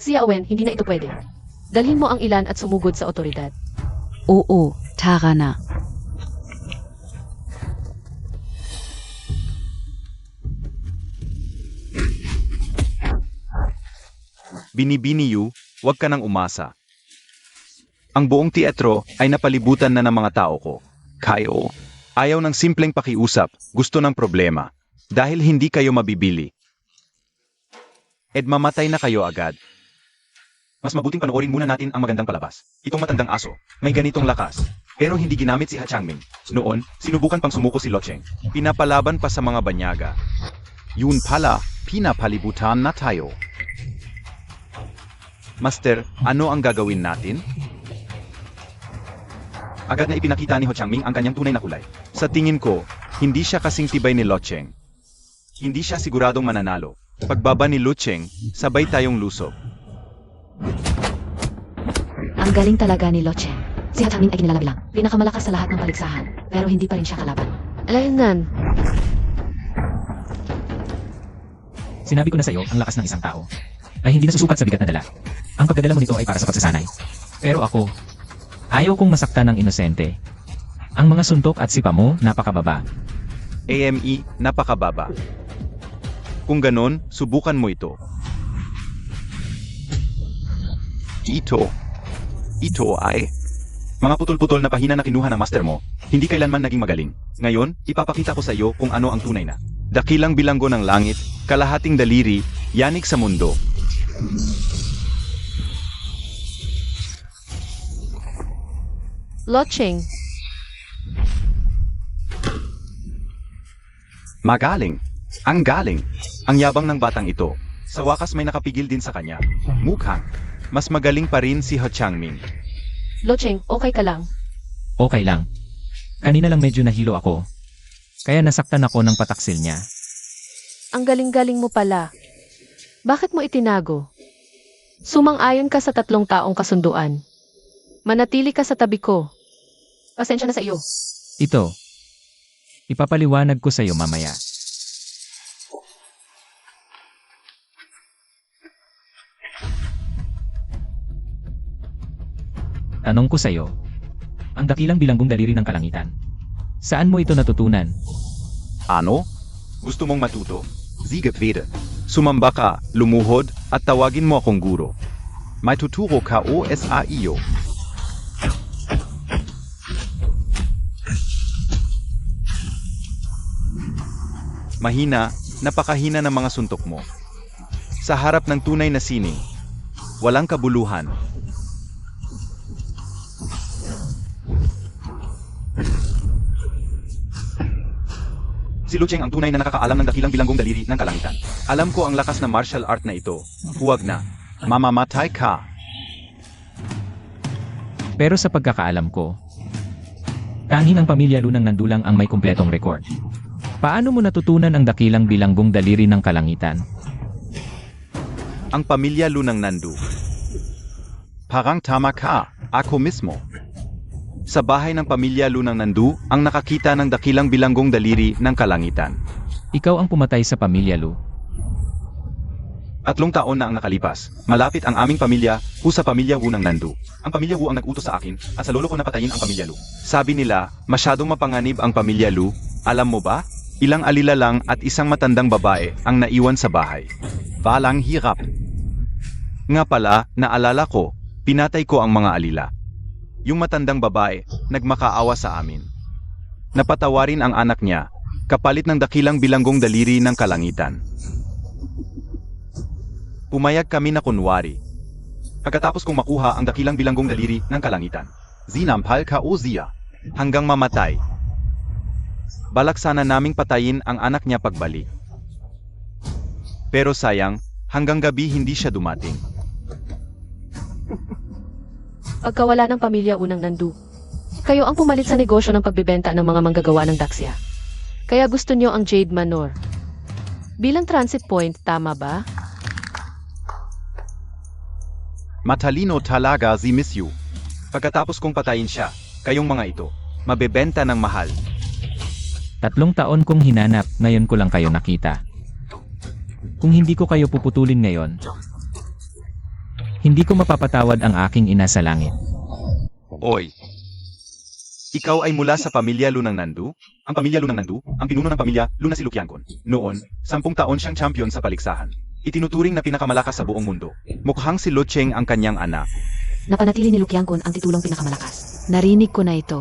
Si Yawen, hindi na ito pwede. Dalhin mo ang ilan at sumugod sa otoridad. Oo, tara na. Binibini Yu, huwag ka nang umasa. Ang buong teatro ay napalibutan na ng mga tao ko. Kayo, ayaw ng simpleng pakiusap, gusto ng problema. Dahil hindi kayo mabibili. Ed mamatay na kayo agad. Mas mabuting panoorin muna natin ang magandang palabas. Itong matandang aso, may ganitong lakas. Pero hindi ginamit si Ha Changming. Noon, sinubukan pang sumuko si Lo Cheng. Pinapalaban pa sa mga banyaga. Yun pala, pinapalibutan na tayo. Master, ano ang gagawin natin? Agad na ipinakita ni Ho Changming ang kanyang tunay na kulay. Sa tingin ko, hindi siya kasing tibay ni Lo Cheng. Hindi siya siguradong mananalo. Pagbaba ni Lo Cheng, sabay tayong lusog. Ang galing talaga ni Lo Cheng. Si Ha Changming ay kinilalabilang. Pinakamalakas sa lahat ng paligsahan. Pero hindi pa rin siya kalaban. Alaynan, Sinabi ko na sa iyo, ang lakas ng isang tao ay hindi nasusukat sa bigat na dala. Ang pagdadala mo nito ay para sa pagsasanay. Pero ako, ayaw kong masaktan ng inosente. Ang mga suntok at sipa mo, napakababa. AME, napakababa. Kung ganon, subukan mo ito. Ito ay mga putol-putol na pahina na kinuha ng master mo, hindi kailanman naging magaling. Ngayon, ipapakita ko sa iyo kung ano ang tunay na. Dakilang bilanggo ng langit, kalahating daliri, yanik sa mundo. Lo Cheng, Magaling. Ang galing. Ang yabang ng batang ito. Sa wakas may nakapigil din sa kanya. Mukhang. Mas magaling pa rin si Ho Changming. Lo Cheng, okay ka lang. Okay lang. Kanina lang medyo nahilo ako. Kaya nasaktan ako ng pataksil niya. Ang galing-galing mo pala. Bakit mo itinago? Sumang-ayon ka sa 3 taong kasunduan. Manatili ka sa tabi ko. Pasensya na sa iyo. Ito. Ipapaliwanag ko sa iyo mamaya. Tanong ko sa iyo. Ang dakilang bilanggong daliri ng kalangitan. Saan mo ito natutunan? Ano? Gusto mong matuto? Sige, pwede. Sumamba ka, lumuhod, at tawagin mo akong guro. May tuturo ka o sa iyo. Mahina, napakahina ng mga suntok mo. Sa harap ng tunay na sining, walang kabuluhan. Si Lo Cheng ang tunay na nakakaalam ng dakilang bilanggong daliri ng kalangitan. Alam ko ang lakas ng martial art na ito. Huwag na. Mamamatay ka. Pero sa pagkakaalam ko, tanging ang pamilya Lunang Nandulang ang may kumpletong record. Paano mo natutunan ang dakilang bilanggong daliri ng kalangitan? Ang pamilya Lunang Nandu. Parang tama ka. Ako mismo. Sa bahay ng pamilya Lunang Nandu ang nakakita ng dakilang bilanggong daliri ng kalangitan. Ikaw ang pumatay sa pamilya Lu. 3 taon na ang nakalipas. Malapit ang aming pamilya sa pamilya Wu ng Nandu. Ang pamilya Wu ang nag-utos sa akin at sa lolo ko napatayin ang pamilya Lu. Sabi nila, masyadong mapanganib ang pamilya Lu. Alam mo ba? Ilang alila lang at isang matandang babae ang naiwan sa bahay. Balang hirap. Nga pala, naalala ko, pinatay ko ang mga alila. Yung matandang babae, nagmakaawa sa amin. Napatawarin ang anak niya, kapalit ng dakilang bilanggong daliri ng kalangitan. Pumayag kami na kunwari. Pagkatapos kong makuha ang dakilang bilanggong daliri ng kalangitan, zinampal ka o ziya, hanggang mamatay. Balak sana naming patayin ang anak niya pagbalik. Pero sayang, hanggang gabi hindi siya dumating. Pagkawala ng pamilya Unang Nandu, kayo ang pumalit sa negosyo ng pagbebenta ng mga manggagawa ng Daxia. Kaya gusto nyo ang Jade Manor. Bilang transit point, tama ba? Matalino talaga si Miss Yu. Pagkatapos kong patayin siya, kayong mga ito, mabebenta ng mahal. 3 taon kong hinanap, ngayon ko lang kayo nakita. Kung hindi ko kayo puputulin ngayon, hindi ko mapapatawad ang aking ina sa langit. Oy! Ikaw ay mula sa pamilya Lunang Nandu? Ang pamilya Lunang Nandu, ang pinuno ng pamilya Luna si Lukiangkon. Noon, 10 taon siyang champion sa paligsahan. Itinuturing na pinakamalakas sa buong mundo. Mukhang si Lo Cheng ang kanyang anak. Napanatili ni Lukiangkon ang titulong pinakamalakas. Narinig ko na ito.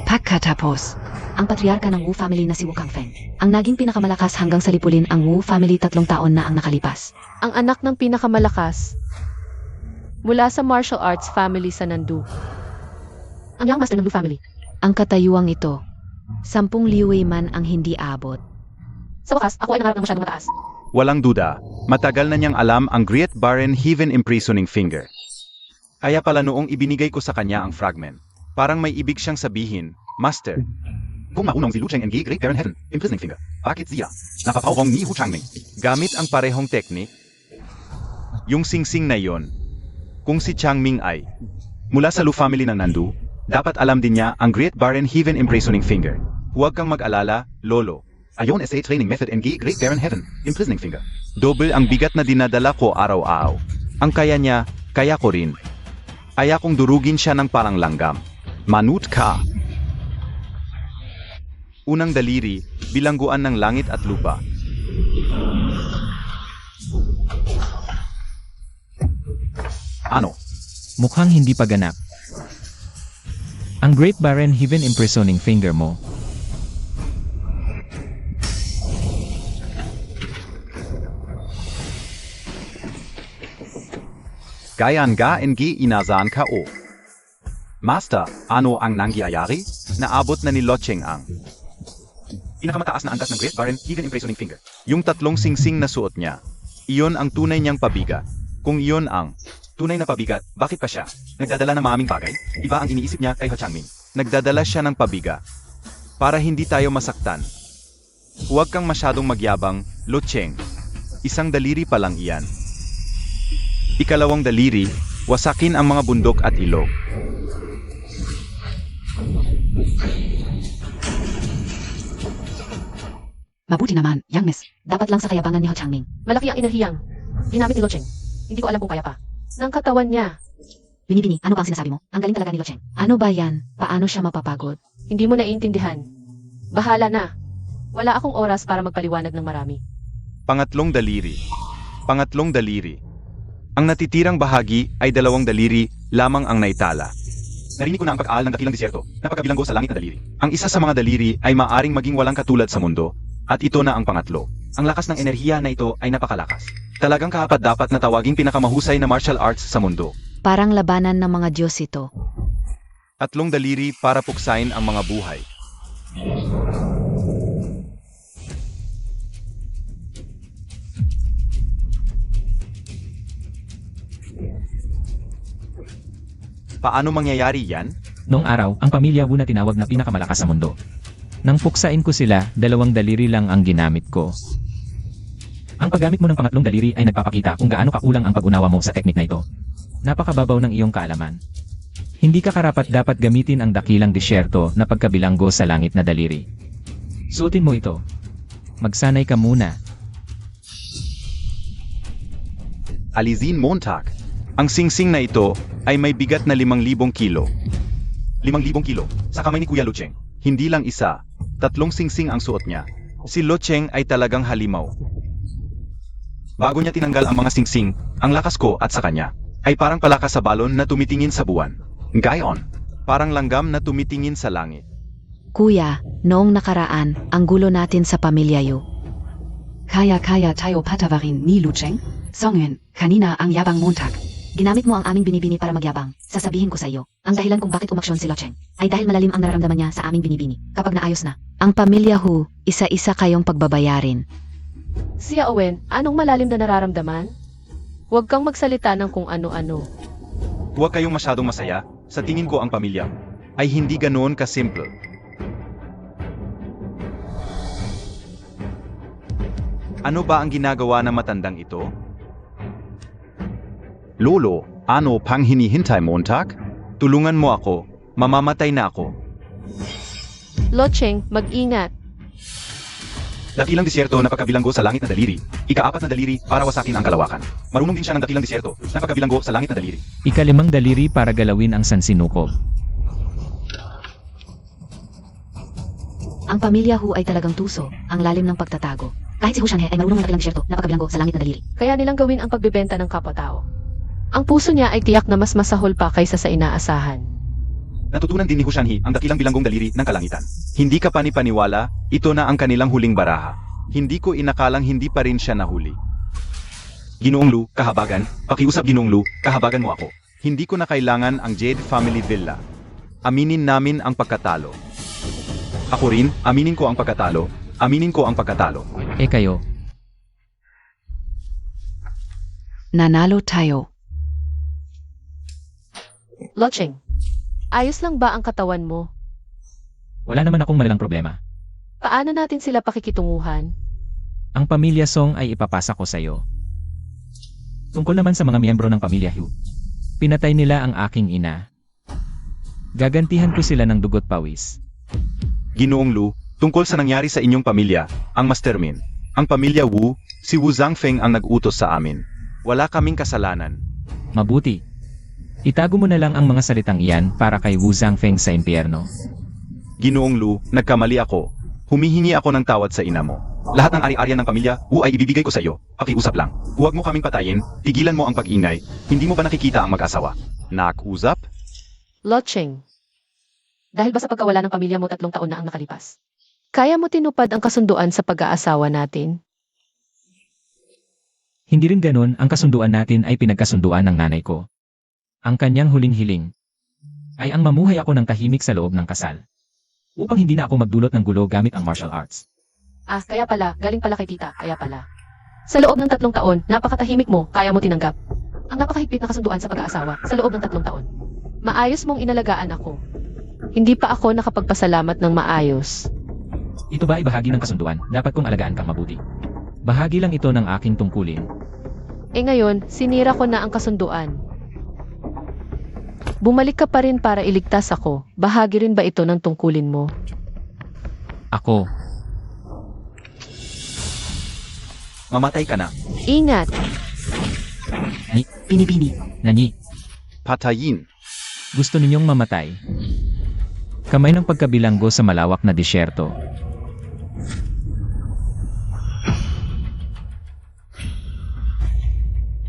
Pagkatapos, Ang patriarka ng Wu family na si Wu Kangfeng. Ang naging pinakamalakas hanggang sa lipulin ang Wu family 3 taon na ang nakalipas. Ang anak ng pinakamalakas mula sa martial arts family sa Nandu. Ang young master ng Wu family. Ang katayuang ito. 10 liway man ang hindi abot. Sa wakas, ako ay nangarap ng masyadong mataas. Walang duda, matagal na niyang alam ang Great Baron Heaven Imprisoning Finger. Kaya pala noong ibinigay ko sa kanya ang fragment, parang may ibig siyang sabihin, Master. Kung maunong si Lu Cheng NG Great Baron Heaven Imprisoning Finger, bakit siya? Napapawang ni Hu Changming. Gamit ang parehong teknik, yung singsing na yon, kung si Changming ay mula sa Lu family ng Nandu, dapat alam din niya ang Great Baron Heaven Imprisoning Finger. Huwag kang mag-alala, Lolo. Ayon SA Training Method NG Great Baron Heaven Imprisoning Finger. Double ang bigat na dinadala ko araw-araw. Ang kaya niya, kaya ko rin. Kaya kong durugin siya ng parang langgam. Manut ka! Unang daliri, bilangguan ng langit at lupa. Ano? Mukhang hindi pa ganap. Ang Great Baron Heaven Imprisoning Finger mo. Gayan ga NG inasaan ka o. Master, ano ang nangyayari? Naabot na ni Lo Cheng ang pinakamataas na antas ng Great Baron Heaven Imprisoning Finger. Yung 3 singsing na suot niya, iyon ang tunay niyang pabigat. Kung iyon ang tunay na pabigat, bakit pa siya nagdadala ng maraming bagay? Iba ang iniisip niya kay Ho Changming. Nagdadala siya ng pabiga para hindi tayo masaktan. Huwag kang masyadong magyabang, Lo Cheng. Isang daliri pa lang iyan. Ikalawang daliri, wasakin ang mga bundok at ilog. Mabuti naman, young miss. Dapat lang sa kayabangan ni Ho Changming. Malaki ang enerhiyang ginamit ni Lo Cheng. Hindi ko alam kung kaya pa. Nang katawan niya, Binibini, ano ba ang sinasabi mo? Ang galing talaga ni Lo Cheng. Ano ba yan? Paano siya mapapagod? hindi mo naiintindihan. Bahala na. Wala akong oras para magpaliwanag ng marami. Pangatlong daliri. Pangatlong daliri. Ang natitirang bahagi ay 2 daliri lamang ang naitala. Narinig ko na ang pag-aal ng dakilang disyerto na pagkabilanggo sa langit na daliri. Ang isa sa mga daliri ay maaring maging walang katulad sa mundo, at ito na ang pangatlo. Ang lakas ng enerhiya na ito ay napakalakas. Talagang kaapat-dapat na tawaging pinakamahusay na martial arts sa mundo. Parang labanan ng mga Diyos ito. 3 daliri para puksain ang mga buhay. Paano mangyayari yan? Noong araw, ang pamilya Wu na tinawag na pinakamalakas sa mundo. Nang puksain ko sila, 2 daliri lang ang ginamit ko. Ang paggamit mo ng pangatlong daliri ay nagpapakita kung gaano kakulang ang pag-unawa mo sa teknik na ito. Napakababaw ng iyong kaalaman. Hindi ka karapat-dapat gamitin ang dakilang disyerto na pagkabilanggo sa langit na daliri. Suotin mo ito. Magsanay ka muna. Alizin Montag. Ang singsing na ito ay may bigat na 5,000 kilo. 5,000 kilo sa kamay ni Kuya Lo Cheng. Hindi lang isa, 3 singsing ang suot niya. Si Lo Cheng ay talagang halimaw. Bago niya tinanggal ang mga singsing, ang lakas ko at sa kanya ay parang palakas sa balon na tumitingin sa buwan. Gayon, parang langgam na tumitingin sa langit. Kuya, noong nakaraan, ang gulo natin sa pamilya Yu. Kaya tayo patawarin ni Lu Cheng? Songen, kanina ang yabang Montag. Ginamit mo ang aming binibini para magyabang. Sasabihin ko sa iyo, ang dahilan kung bakit umaksyon si Lo Cheng ay dahil malalim ang nararamdaman niya sa aming binibini. Kapag naayos na, ang pamilya Hu, isa-isa kayong pagbabayarin. Siya Owen, anong malalim na nararamdaman? Huwag kang magsalita ng kung ano-ano. Huwag kayong masyadong masaya, sa tingin ko ang pamilya ay hindi ganoon kasimple. Ano ba ang ginagawa ng matandang ito? Lolo, ano pang hinihintay Montag? Tulungan mo ako, mamamatay na ako. Locheng, mag-ingat. Dakilang disyerto na pagkabilanggo sa langit na daliri. Ika-4 na daliri para wasakin ang kalawakan. Marunong din siya ng dakilang disyerto na pagkabilanggo sa langit na daliri. Ika-5 daliri para galawin ang sansinukob. Ang pamilya Hu ay talagang tuso, ang lalim ng pagtatago. Kahit si Hu Shanhe ay marunong ng dakilang disyerto na pagkabilanggo sa langit na daliri. Kaya nilang gawin ang pagbebenta ng kapwa-tao. Ang puso niya ay tiyak na mas masahol pa kaysa sa inaasahan. Natutunan din ni Hu Shanhi ang dakilang bilanggong daliri ng kalangitan. Hindi ka panipaniwala, ito na ang kanilang huling baraha. Hindi ko inakalang hindi pa rin siya nahuli. Ginoong Lu, kahabagan, pakiusap Ginoong Lu, kahabagan mo ako. Hindi ko na kailangan ang Jade Family Villa. Aminin namin ang pagkatalo. Ako rin, aminin ko ang pagkatalo. Aminin ko ang pagkatalo. Kayo, Nanalo tayo. Locheng, ayos lang ba ang katawan mo? wala naman akong malalang problema. Paano natin sila pakikitunguhan? Ang pamilya Song ay ipapasa ko sa'yo. Tungkol naman sa mga miyembro ng pamilya Hu, pinatay nila ang aking ina. Gagantihan ko sila ng dugot pawis. Ginoong Lu, tungkol sa nangyari sa inyong pamilya, ang Mastermin, ang pamilya Wu, si Wu Zhangfeng ang nag-utos sa amin. Wala kaming kasalanan. Mabuti. Itago mo na lang ang mga salitang iyan para kay Wu Zhangfeng sa impyerno. Ginoong Lu, nagkamali ako. Humihingi ako ng tawad sa ina mo. Lahat ng ari-arya ng pamilya, Wu ay ibibigay ko sa iyo. Pakiusap lang. Huwag mo kaming patayin, tigilan mo ang pag-ingay. Hindi mo ba nakikita ang mag-asawa? Nakusap? Locheng, dahil ba sa pagkawala ng pamilya mo 3 taon na ang nakalipas? Kaya mo tinupad ang kasunduan sa pag-aasawa natin? Hindi rin ganun, ang kasunduan natin ay pinagkasunduan ng nanay ko. Ang kanyang huling hiling ay ang mamuhay ako ng tahimik sa loob ng kasal. Upang hindi na ako magdulot ng gulo gamit ang martial arts. Ah, kaya pala, galing pala kay tita, kaya pala. Sa loob ng 3 taon, napakatahimik mo, kaya mo tinanggap. Ang napakahigpit na kasunduan sa pag-aasawa, sa loob ng 3 taon. Maayos mong inalagaan ako. Hindi pa ako nakapagpasalamat ng maayos. Ito ba ay bahagi ng kasunduan? Dapat kong alagaan kang mabuti. Bahagi lang ito ng aking tungkulin. Ngayon, sinira ko na ang kasunduan. Bumalik ka pa rin para iligtas ako. Bahagi rin ba ito ng tungkulin mo? Ako, Mamatay ka na. Ingat! Binibini. Nani, Patayin. gusto ninyong mamatay. Kamay ng pagkabilanggo sa malawak na disyerto.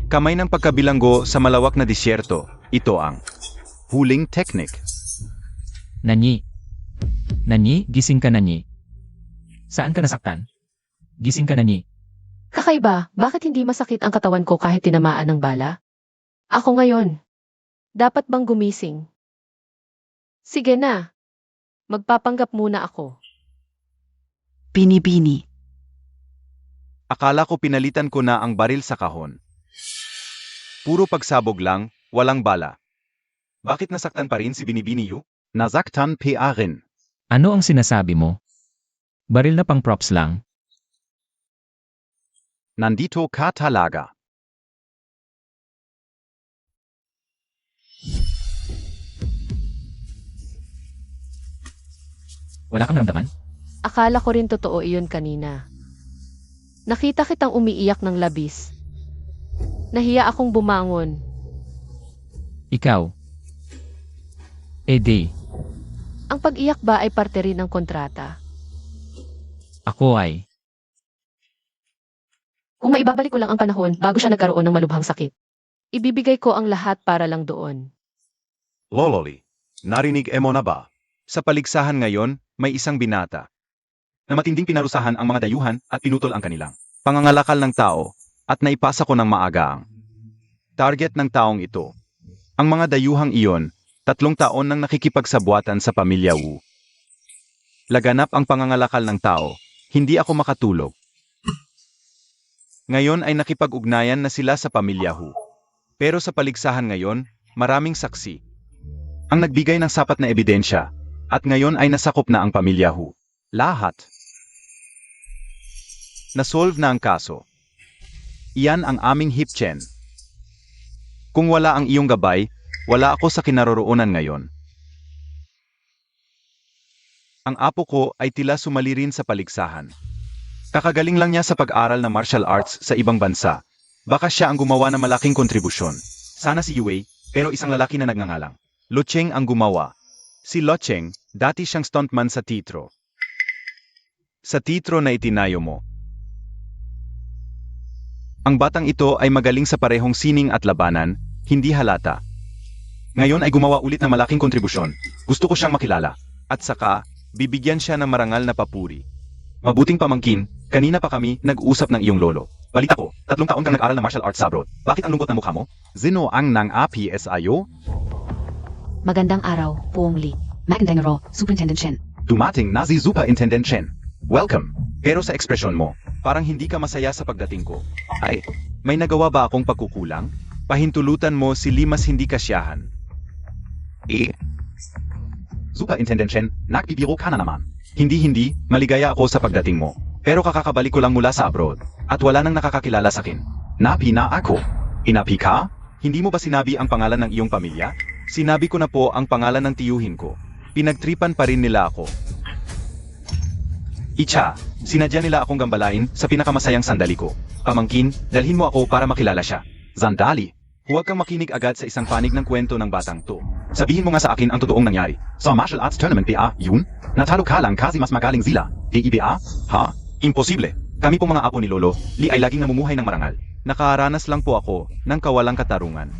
Kamay ng pagkabilanggo sa malawak na disyerto. Ito ang huling technique. Nani, gising ka Nani. Saan ka nasaktan? Gising ka Nani. Kakaiba, bakit hindi masakit ang katawan ko kahit tinamaan ng bala? Ako ngayon. Dapat bang gumising? Sige na. Magpapanggap muna ako. Binibini. Akala ko pinalitan ko na ang baril sa kahon. Puro pagsabog lang, walang bala. Bakit nasaktan pa rin si Binibini Yu? Nasaktan pa rin. Ano ang sinasabi mo? Baril na pang props lang. Nandito ka talaga. Wala kang ramdaman? Akala ko rin totoo iyon kanina. Nakita kitang umiiyak ng labis. Nahiya akong bumangon. Ikaw. Di. Ang pag-iyak ba ay parte rin ng kontrata? Ako ay. Kung maibabalik ko lang ang panahon bago siya nagkaroon ng malubhang sakit, ibibigay ko ang lahat para lang doon. Lololi, narinig mo na ba? Sa paligsahan ngayon, may isang binata. Na matinding pinarusahan ang mga dayuhan at pinutol ang kanilang. Pangangalakal ng tao, at naipasa ko ng maaga ang target ng taong ito. Ang mga dayuhang iyon, 3 taon nang nakikipagsabwatan sa pamilya Wu. Laganap ang pangangalakal ng tao, hindi ako makatulog. Ngayon ay nakipag-ugnayan na sila sa pamilya Hu. Pero sa paligsahan ngayon, maraming saksi. Ang nagbigay ng sapat na ebidensya, at ngayon ay nasakop na ang pamilya Hu. Lahat. nasolve na ang kaso. Iyan ang aming hipchen. Kung wala ang iyong gabay, wala ako sa kinaroroonan ngayon. Ang apo ko ay tila sumali rin sa paligsahan. Kakagaling lang niya sa pag-aral ng martial arts sa ibang bansa. Baka siya ang gumawa ng malaking kontribusyon. Sana si Yue, pero isang lalaki na nagngangalang Lo Cheng ang gumawa. Si Lo Cheng, dati siyang stuntman sa teatro. Sa teatro na itinayo mo. Ang batang ito ay magaling sa parehong sining at labanan, hindi halata. Ngayon ay gumawa ulit ng malaking kontribusyon. Gusto ko siyang makilala. At saka, bibigyan siya ng marangal na papuri. Mabuting pamangkin, kanina pa kami nag-usap ng iyong lolo. Balita ko, 3 taon kang nag-aral ng martial arts sa abroad. Bakit ang lungkot ng mukha mo? Zino ang nang APSIO? Magandang araw, Puong Lee. Magandang araw, Superintendent Chen. Dumating na si Superintendent Chen. Welcome. Pero sa ekspresyon mo, parang hindi ka masaya sa pagdating ko. Ay, may nagawa ba akong pagkukulang? Pahintulutan mo si Limas hindi kasyahan. Superintendent Chen, nagbibiro ka na naman. Hindi, maligaya ako sa pagdating mo. Pero kakakabalik ko lang mula sa abroad, at wala nang nakakakilala sa akin. Napi na ako. Inapi ka? Hindi mo ba sinabi ang pangalan ng iyong pamilya? Sinabi ko na po ang pangalan ng tiyuhin ko. Pinagtripan pa rin nila ako. Icha, sinadya nila akong gambalain sa pinakamasayang sandali ko. Pamangkin, dalhin mo ako para makilala siya. Sandali. Huwag kang makinig agad sa isang panig ng kwento ng batang to. Sabihin mo nga sa akin ang totoong nangyari. Sa martial arts tournament PA, yun? Natalo ka lang kasi mas magaling sila. DIBA? Ha? Imposible. Kami pong mga apo ni Lolo, Lee ay laging namumuhay ng marangal. Nakaranas lang po ako ng kawalang katarungan.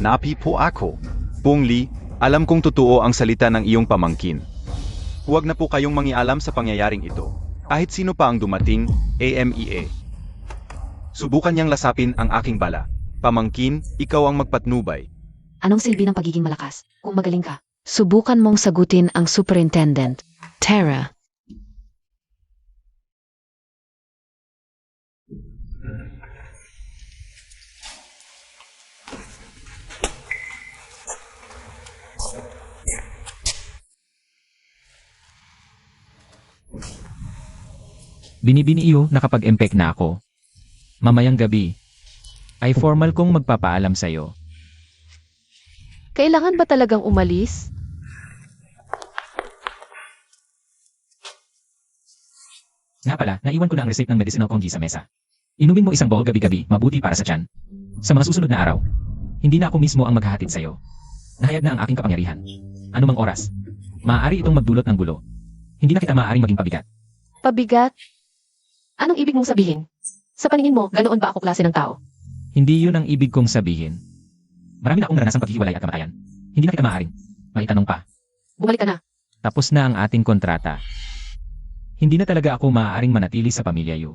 Napi po ako. Pong Lee, alam kong totoo ang salita ng iyong pamangkin. Huwag na po kayong mangialam sa pangyayaring ito. Kahit sino pa ang dumating, AMEA. Subukan niyang lasapin ang aking bala. Pamangkin, ikaw ang magpatnubay. Anong silbi ng pagiging malakas kung magaling ka? Subukan mong sagutin ang superintendent. Tara. Binibini iyo na kapag empek na ako. Mamayang gabi, ay formal kong magpapaalam sa'yo. Kailangan ba talagang umalis? Nga pala, naiwan ko na ang receipt ng medicinal congee sa mesa. Inumin mo isang bowl gabi-gabi, mabuti para sa tiyan. Sa mga susunod na araw, hindi na ako mismo ang maghahatid sa'yo. Nahayag na ang aking kapangyarihan. Ano mang oras, maaari itong magdulot ng gulo. Hindi na kita maaaring maging pabigat. Pabigat? Anong ibig mong sabihin? Sa paningin mo, ganoon ba ako klase ng tao? Hindi yun ang ibig kong sabihin. Marami na akong naranasang paghihiwalay at kamatayan. Hindi na kita maaaring maitanong pa. Bumalik ka na. Tapos na ang ating kontrata. Hindi na talaga ako maaaring manatili sa pamilya Yu.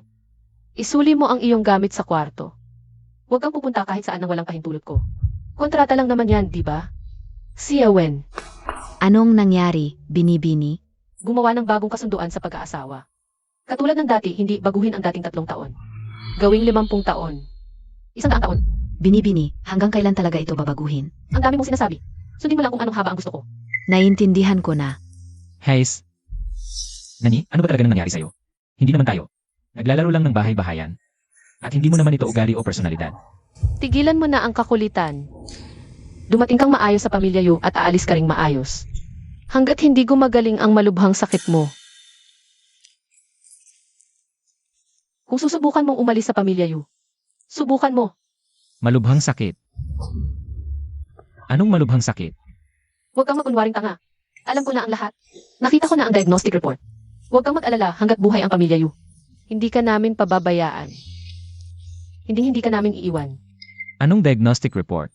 Isuli mo ang iyong gamit sa kwarto. Huwag kang pupunta kahit saan nang walang pahintulot ko. Kontrata lang naman yan, di ba? Si Wen, Anong nangyari, Binibini? gumawa ng bagong kasunduan sa pag-aasawa. Katulad ng dati, hindi baguhin ang dating 3 taon. Gawing 50 taon. 100 taon. Binibini, hanggang kailan talaga ito babaguhin? Ang dami mong sinasabi. Sundin mo lang kung anong haba ang gusto ko. Naiintindihan ko na. Hays. Nani, ano ba talaga nang nangyari sa'yo? Hindi naman tayo. Naglalaro lang ng bahay-bahayan. At hindi mo naman ito ugali o personalidad. Tigilan mo na ang kakulitan. Dumating kang maayos sa pamilya Yu at aalis ka ring maayos. Hanggat hindi gumagaling ang malubhang sakit mo. Kung susubukan mong umalis sa pamilya Yu, subukan mo. Malubhang sakit. Anong malubhang sakit? Huwag kang magunwaring tanga. Alam ko na ang lahat. Nakita ko na ang diagnostic report. Huwag kang mag-alala hanggat buhay ang pamilya Yu. Hindi ka namin pababayaan. Hindi ka namin iiwan. Anong diagnostic report?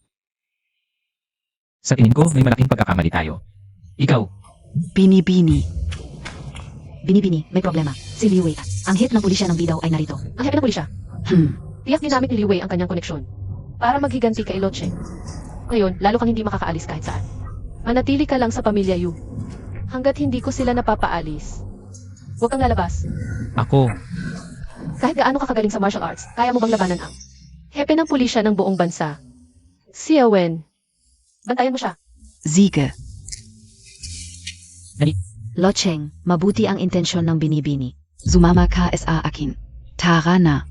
Sa tingin ko, may malaking pagkakamali tayo. Ikaw, Binibini. Binibini, may problema. Si Liu Wei. Ang hit ng pulisya ng Bidaw ay narito. Ang happy na pulisya. Tiyak ginamit ni Liu Wei ang kanyang koneksyon para maghiganti kay Lo Cheng. Ngayon, lalo kang hindi makakaalis kahit saan. Manatili ka lang sa pamilya Yu. Hanggat hindi ko sila napapaalis. Huwag kang lalabas. ako, Kahit gaano ka kagaling sa martial arts, kaya mo bang labanan ang hepe ng pulisya ng buong bansa? Si Wen. Bantayan mo siya. Siege. Lo Cheng, mabuti ang intensyon ng Binibini. Sumama ka sa akin. Tara na.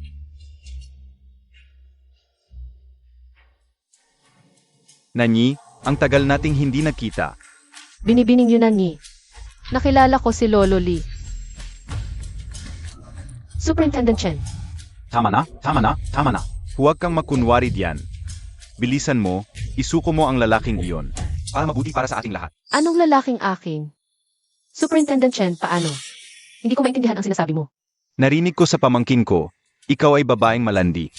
Nanyi, ang tagal nating hindi nagkita. Binibining yun na ni. Nakilala ko si Lolo Lee. Superintendent Chen. Tama na, tama na, tama na. Huwag kang makunwari diyan. Bilisan mo, isuko mo ang lalaking iyon. Para mabuti para sa ating lahat. Anong lalaking aking? Superintendent Chen, paano? Hindi ko maintindihan ang sinasabi mo. Narinig ko sa pamangkin ko, ikaw ay babaeng malandi.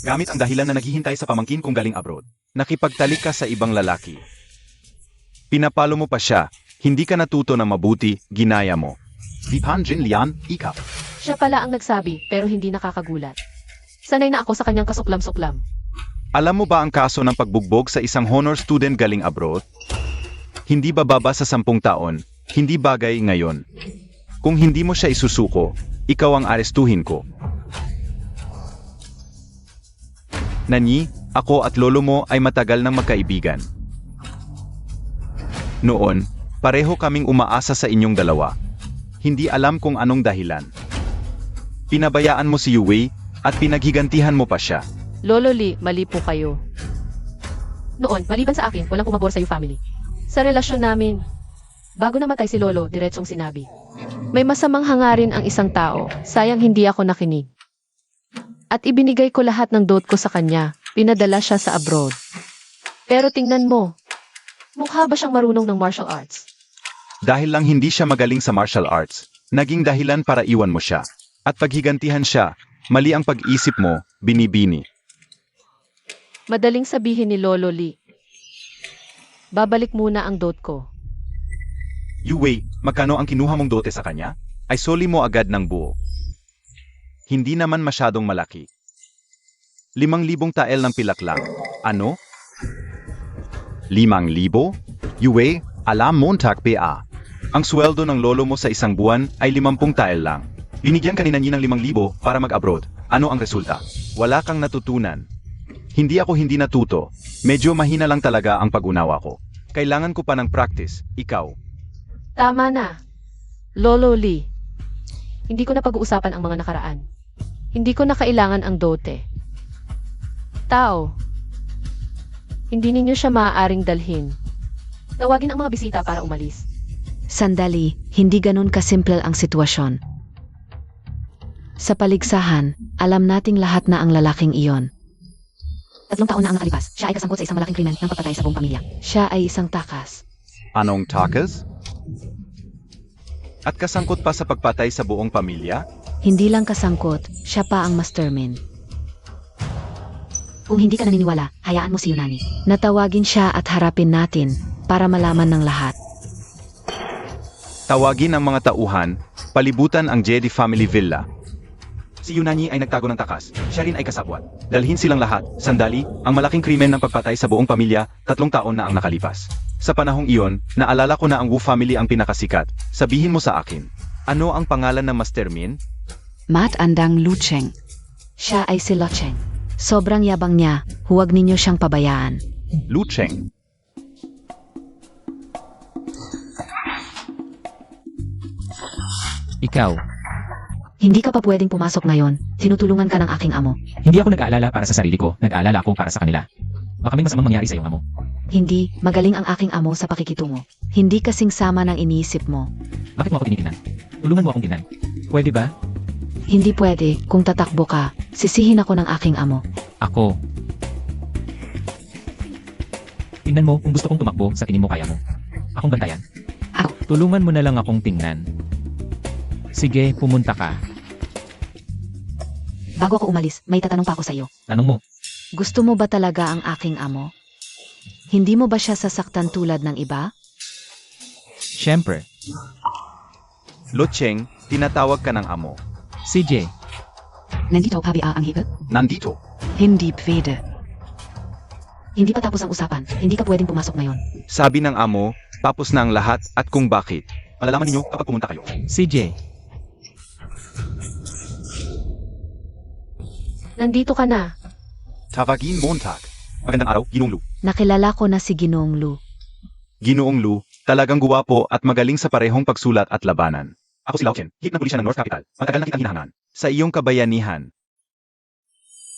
Gamit ang dahilan na naghihintay sa pamangkin kong galing abroad. Nakipagtalik ka sa ibang lalaki. Pinapalo mo pa siya, hindi ka natuto na mabuti, ginaya mo. Dipan Jin Lian, ikaw. Siya pala ang nagsabi, pero hindi nakakagulat. Sanay na ako sa kanyang kasuklam-suklam. Alam mo ba ang kaso ng pagbugbog sa isang honor student galing abroad? Hindi bababa sa 10 taon, hindi bagay ngayon. Kung hindi mo siya isusuko, ikaw ang arestuhin ko. Nanyi, ako at lolo mo ay matagal nang magkaibigan. Noon, pareho kaming umaasa sa inyong dalawa. Hindi alam kung anong dahilan. Pinabayaan mo si Yue at pinaghigantihan mo pa siya. Lolo Lee, mali po kayo. Noon, maliban sa akin, walang pumabor sa iyo family. Sa relasyon namin, bago namatay si Lolo, diretsong sinabi. May masamang hangarin ang isang tao, sayang hindi ako nakinig. At ibinigay ko lahat ng dote ko sa kanya, pinadala siya sa abroad. Pero tingnan mo, mukha ba siyang marunong ng martial arts? Dahil lang hindi siya magaling sa martial arts, naging dahilan para iwan mo siya. At paghigantihan siya, mali ang pag-isip mo, binibini. Madaling sabihin ni Lolo Lee. Babalik muna ang dote ko. Yue, magkano ang kinuha mong dote sa kanya? Ay soli mo agad ng buo. Hindi naman masyadong malaki. 5,000 tael ng pilak lang. Ano? 5,000? Yue, alam Montag PA. Ang sweldo ng lolo mo sa isang buwan ay 50 tael lang. Binigyan ka ni Nanyi ng 5,000 para mag-abroad. Ano ang resulta? Wala kang natutunan. Hindi ako hindi natuto. Medyo mahina lang talaga ang pag-unawa ko. Kailangan ko pa ng practice. Ikaw. Tama na. Lolo Lee. Hindi ko na pag-uusapan ang mga nakaraan. Hindi ko na kailangan ang dote. Tao. Hindi ninyo siya maaaring dalhin. Tawagin ang mga bisita para umalis. Sandali, hindi ganun kasimple ang sitwasyon. Sa paligsahan, alam nating lahat na ang lalaking iyon. 3 taon na ang nakalipas. Siya ay kasangkot sa isang malaking krimen ng pagpatay sa buong pamilya. Siya ay isang takas. Anong takas? At kasangkot pa sa pagpatay sa buong pamilya? Hindi lang kasangkot, siya pa ang mastermind. Kung hindi ka naniniwala, hayaan mo si Yunani. Natawagin siya at harapin natin para malaman ng lahat. Tawagin ang mga tauhan, palibutan ang Jedi Family Villa. Si Yunani ay nagtago ng takas. Siya rin ay kasabwat. Dalhin silang lahat. Sandali, ang malaking krimen ng pagpatay sa buong pamilya, 3 taon na ang nakalipas. Sa panahong iyon, naalala ko na ang Wu family ang pinakasikat. Sabihin mo sa akin, ano ang pangalan ng mastermind? Mat Andang Lucheng. Siya ay si Locheng. Sobrang yabang niya, huwag ninyo siyang pabayaan. Lu Cheng. Ikaw, Hindi ka pa pwedeng pumasok ngayon. Tinutulungan ka ng aking amo. hindi ako nag-aalala para sa sarili ko, nag-aalala ako para sa kanila. Baka may masamang mangyari sa iyong amo. Hindi, magaling ang aking amo sa pakikitungo. Hindi kasing sama ng iniisip mo. Bakit mo ako tinitingnan? Tulungan mo akong tinan. Pwede ba? Hindi pwede, kung tatakbo ka, sisihin ako ng aking amo. Ako. Tingnan mo kung gusto kong tumakbo sa tingin mo kaya mo. Akong bantayan. Ako. Tulungan mo na lang akong tingnan. Sige, pumunta ka. Bago ako umalis, may tatanong pa ako sa iyo. Tanong mo. Gusto mo ba talaga ang aking amo? Hindi mo ba siya sasaktan tulad ng iba? Siyempre. Lu Cheng, tinatawag ka ng amo. CJ. Nandito, Pabia ang higit? Nandito. Hindi pwede. Hindi pa tapos ang usapan. Hindi ka pwedeng pumasok ngayon. Sabi ng amo, tapos na ang lahat at kung bakit. Malalaman ninyo kapag pumunta kayo. CJ. Nandito ka na. Tawagin Montag. Magandang araw, Ginong Lu. Nakilala ko na si Ginoong Lu. Ginoong Lu, talagang guwapo at magaling sa parehong pagsulat at labanan. Ako si Lao Chen, hit ng pulisya ng North Capital. Matagal na kitang hinahangaan. Sa iyong kabayanihan,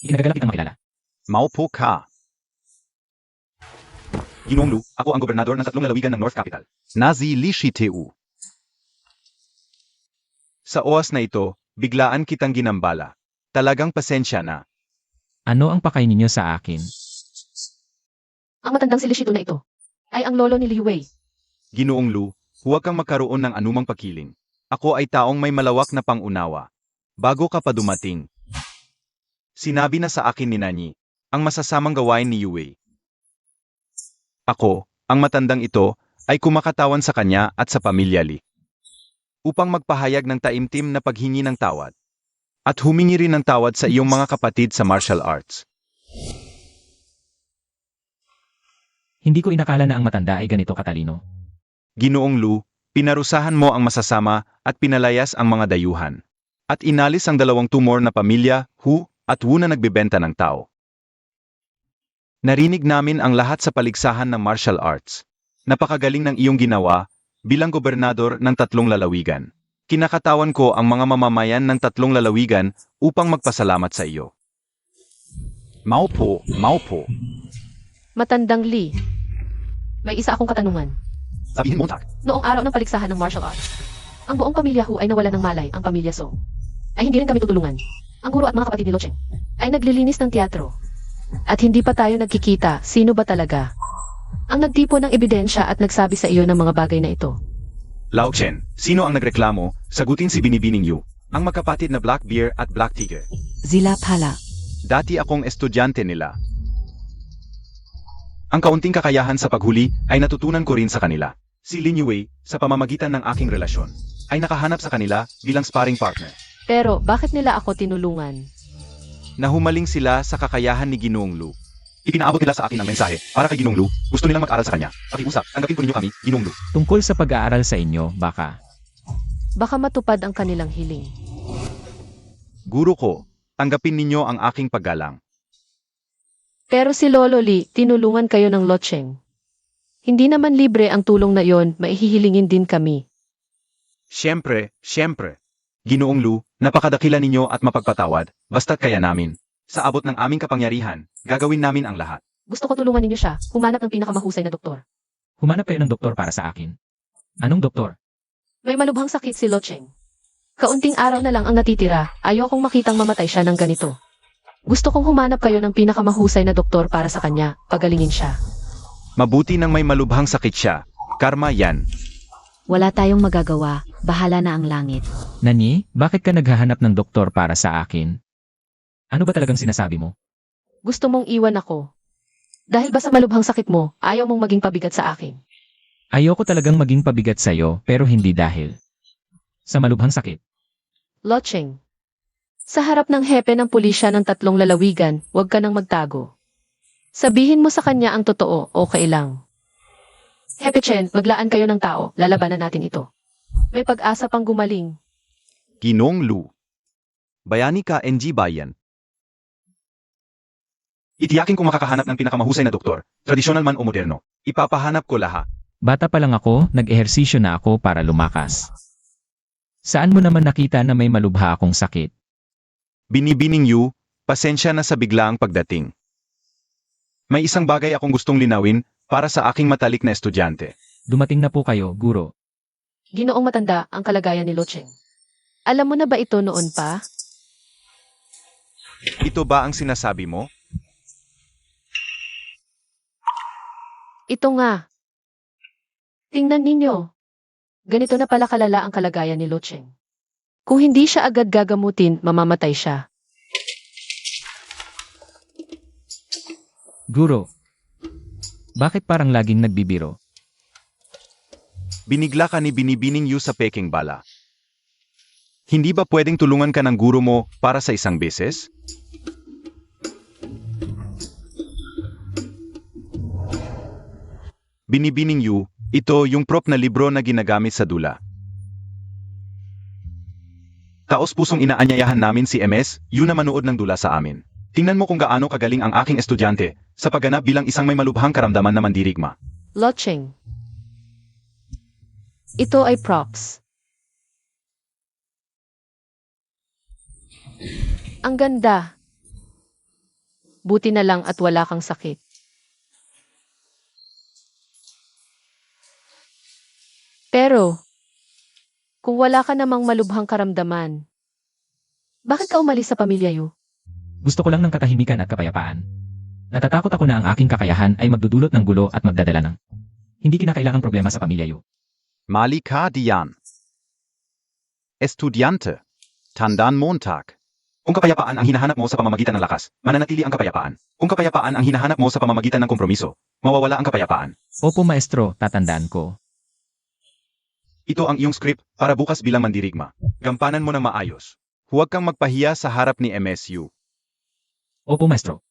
Ikinagagalak kitang makilala. maupo ka. Ginoong Lu, ako ang gobernador ng 3 lalawigan ng North Capital. Nazi Li Shiteu. Sa oras na ito, biglaan kitang ginambala. Talagang pasensya na. Ano ang pakay ninyo sa akin? Ang matandang si Lishito na ito ay ang lolo ni Liu Wei. Ginoong Lu, huwag kang magkaroon ng anumang pakiling. Ako ay taong may malawak na pangunawa. Bago ka pa dumating, sinabi na sa akin ni Nanyi, ang masasamang gawain ni Yue. Ako, ang matandang ito, ay kumakatawan sa kanya at sa pamilya Li. Upang magpahayag ng taimtim na paghingi ng tawad. At humingi rin ng tawad sa iyong mga kapatid sa martial arts. Hindi ko inakala na ang matanda ay ganito katalino. Ginoong Lu, pinarusahan mo ang masasama at pinalayas ang mga dayuhan. At inalis ang 2 tumor na pamilya, Hu, at Wu na nagbebenta ng tao. Narinig namin ang lahat sa paligsahan ng martial arts. Napakagaling ng iyong ginawa bilang gobernador ng 3 lalawigan. Kinakatawan ko ang mga mamamayan ng 3 lalawigan upang magpasalamat sa iyo. Maupo, maupo. Matandang Li. May isa akong katanungan. Sabihin mo, Tak. Noong araw ng paligsahan ng martial arts, ang buong pamilya Hu ay nawala ng malay, ang pamilya So. Ay hindi rin kami tutulungan. Ang guro at mga kapatid ni Lo Cheng ay naglilinis ng teatro. At hindi pa tayo nagkikita, sino ba talaga ang nagtipo ng ebidensya at nagsabi sa iyo ng mga bagay na ito? Lao Chen, sino ang nagreklamo? Sagutin si Binibining Yu. Ang magkapatid na Black Bear at Black Tiger. Sila pala. Dati akong estudyante nila. Ang kaunting kakayahan sa paghuli ay natutunan ko rin sa kanila. Si Lin Yue, sa pamamagitan ng aking relasyon, ay nakahanap sa kanila bilang sparring partner. Pero bakit nila ako tinulungan? Nahumaling sila sa kakayahan ni Ginoong Lu. Ipinaabot nila sa akin ang mensahe para kay Ginong Lu. Gusto nilang mag-aral sa kanya. Pakiusap, tanggapin po ninyo kami, Ginong Lu. Tungkol sa pag-aaral sa inyo, baka. Baka matupad ang kanilang hiling. Guro ko, tanggapin ninyo ang aking paggalang. Pero si Lolo Li, tinulungan kayo ng Lo Cheng. Hindi naman libre ang tulong na yon, maihihilingin din kami. Siyempre. Ginoong Lu, napakadakila ninyo at mapagpatawad, basta't kaya namin. Sa abot ng aming kapangyarihan, gagawin namin ang lahat. Gusto ko tulungan ninyo siya, humanap ng pinakamahusay na doktor. Humanap kayo ng doktor para sa akin. Anong doktor? May malubhang sakit si Lo Cheng. Kaunting araw na lang ang natitira, ayokong makitang mamatay siya ng ganito. Gusto kong humanap kayo ng pinakamahusay na doktor para sa kanya, pagalingin siya. Mabuti nang may malubhang sakit siya. Karma yan. Wala tayong magagawa, bahala na ang langit. Nani, bakit ka naghahanap ng doktor para sa akin? Ano ba talagang sinasabi mo? Gusto mong iwan ako. Dahil ba sa malubhang sakit mo, ayaw mong maging pabigat sa akin. Ayoko talagang maging pabigat sa'yo, pero hindi dahil sa malubhang sakit. Lo Cheng. Sa harap ng hepe ng pulisya ng 3 lalawigan, huwag ka nang magtago. Sabihin mo sa kanya ang totoo, okay lang. Hepe Chen, maglaan kayo ng tao, lalabanan natin ito. May pag-asa pang gumaling. Ginoong Lu. Bayani ka NG Bayan. Itiyakin kong makakahanap ng pinakamahusay na doktor, tradisyonal man o moderno. Ipapahanap ko lahat. Bata pa lang ako, nag-ehersisyo na ako para lumakas. Saan mo naman nakita na may malubha akong sakit? Binibining Yu, pasensya na sa biglaang pagdating. May isang bagay akong gustong linawin para sa aking matalik na estudyante. Dumating na po kayo, guro. Ginoong matanda ang kalagayan ni Lo Cheng. Alam mo na ba ito noon pa? Ito ba ang sinasabi mo? Ito nga. Tingnan ninyo. Ganito na pala kalala ang kalagayan ni Lo Cheng. Kung hindi siya agad gagamutin, mamamatay siya. Guro, bakit parang laging nagbibiro? Binigla ka ni Binibining Yu sa peking bala. Hindi ba pwedeng tulungan ka ng guro mo para sa isang beses? Binibining Yu, ito yung prop na libro na ginagamit sa dula. Taos-pusong inaanyayahan namin si MS, Yu na manood ng dula sa amin. Tingnan mo kung gaano kagaling ang aking estudyante sa pagganap bilang isang may malubhang karamdaman na mandirigma. Lo Cheng. Ito ay props. Ang ganda. Buti na lang at wala kang sakit. Pero, kung wala ka namang malubhang karamdaman, bakit ka umalis sa pamilya Yu? Gusto ko lang ng katahimikan at kapayapaan. Natatakot ako na ang aking kakayahan ay magdudulot ng gulo at magdadala ng hindi kinakailangang problema sa pamilya Yu. Mali ka diyan. Estudyante. Tandaan Montag. Kung kapayapaan ang hinahanap mo sa pamamagitan ng lakas, mananatili ang kapayapaan. Kung kapayapaan ang hinahanap mo sa pamamagitan ng kompromiso, mawawala ang kapayapaan. Opo maestro, tatandaan ko. Ito ang iyong script para bukas bilang mandirigma. Gampanan mo na maayos. Huwag kang magpahiya sa harap ni MSU. Opo maestro.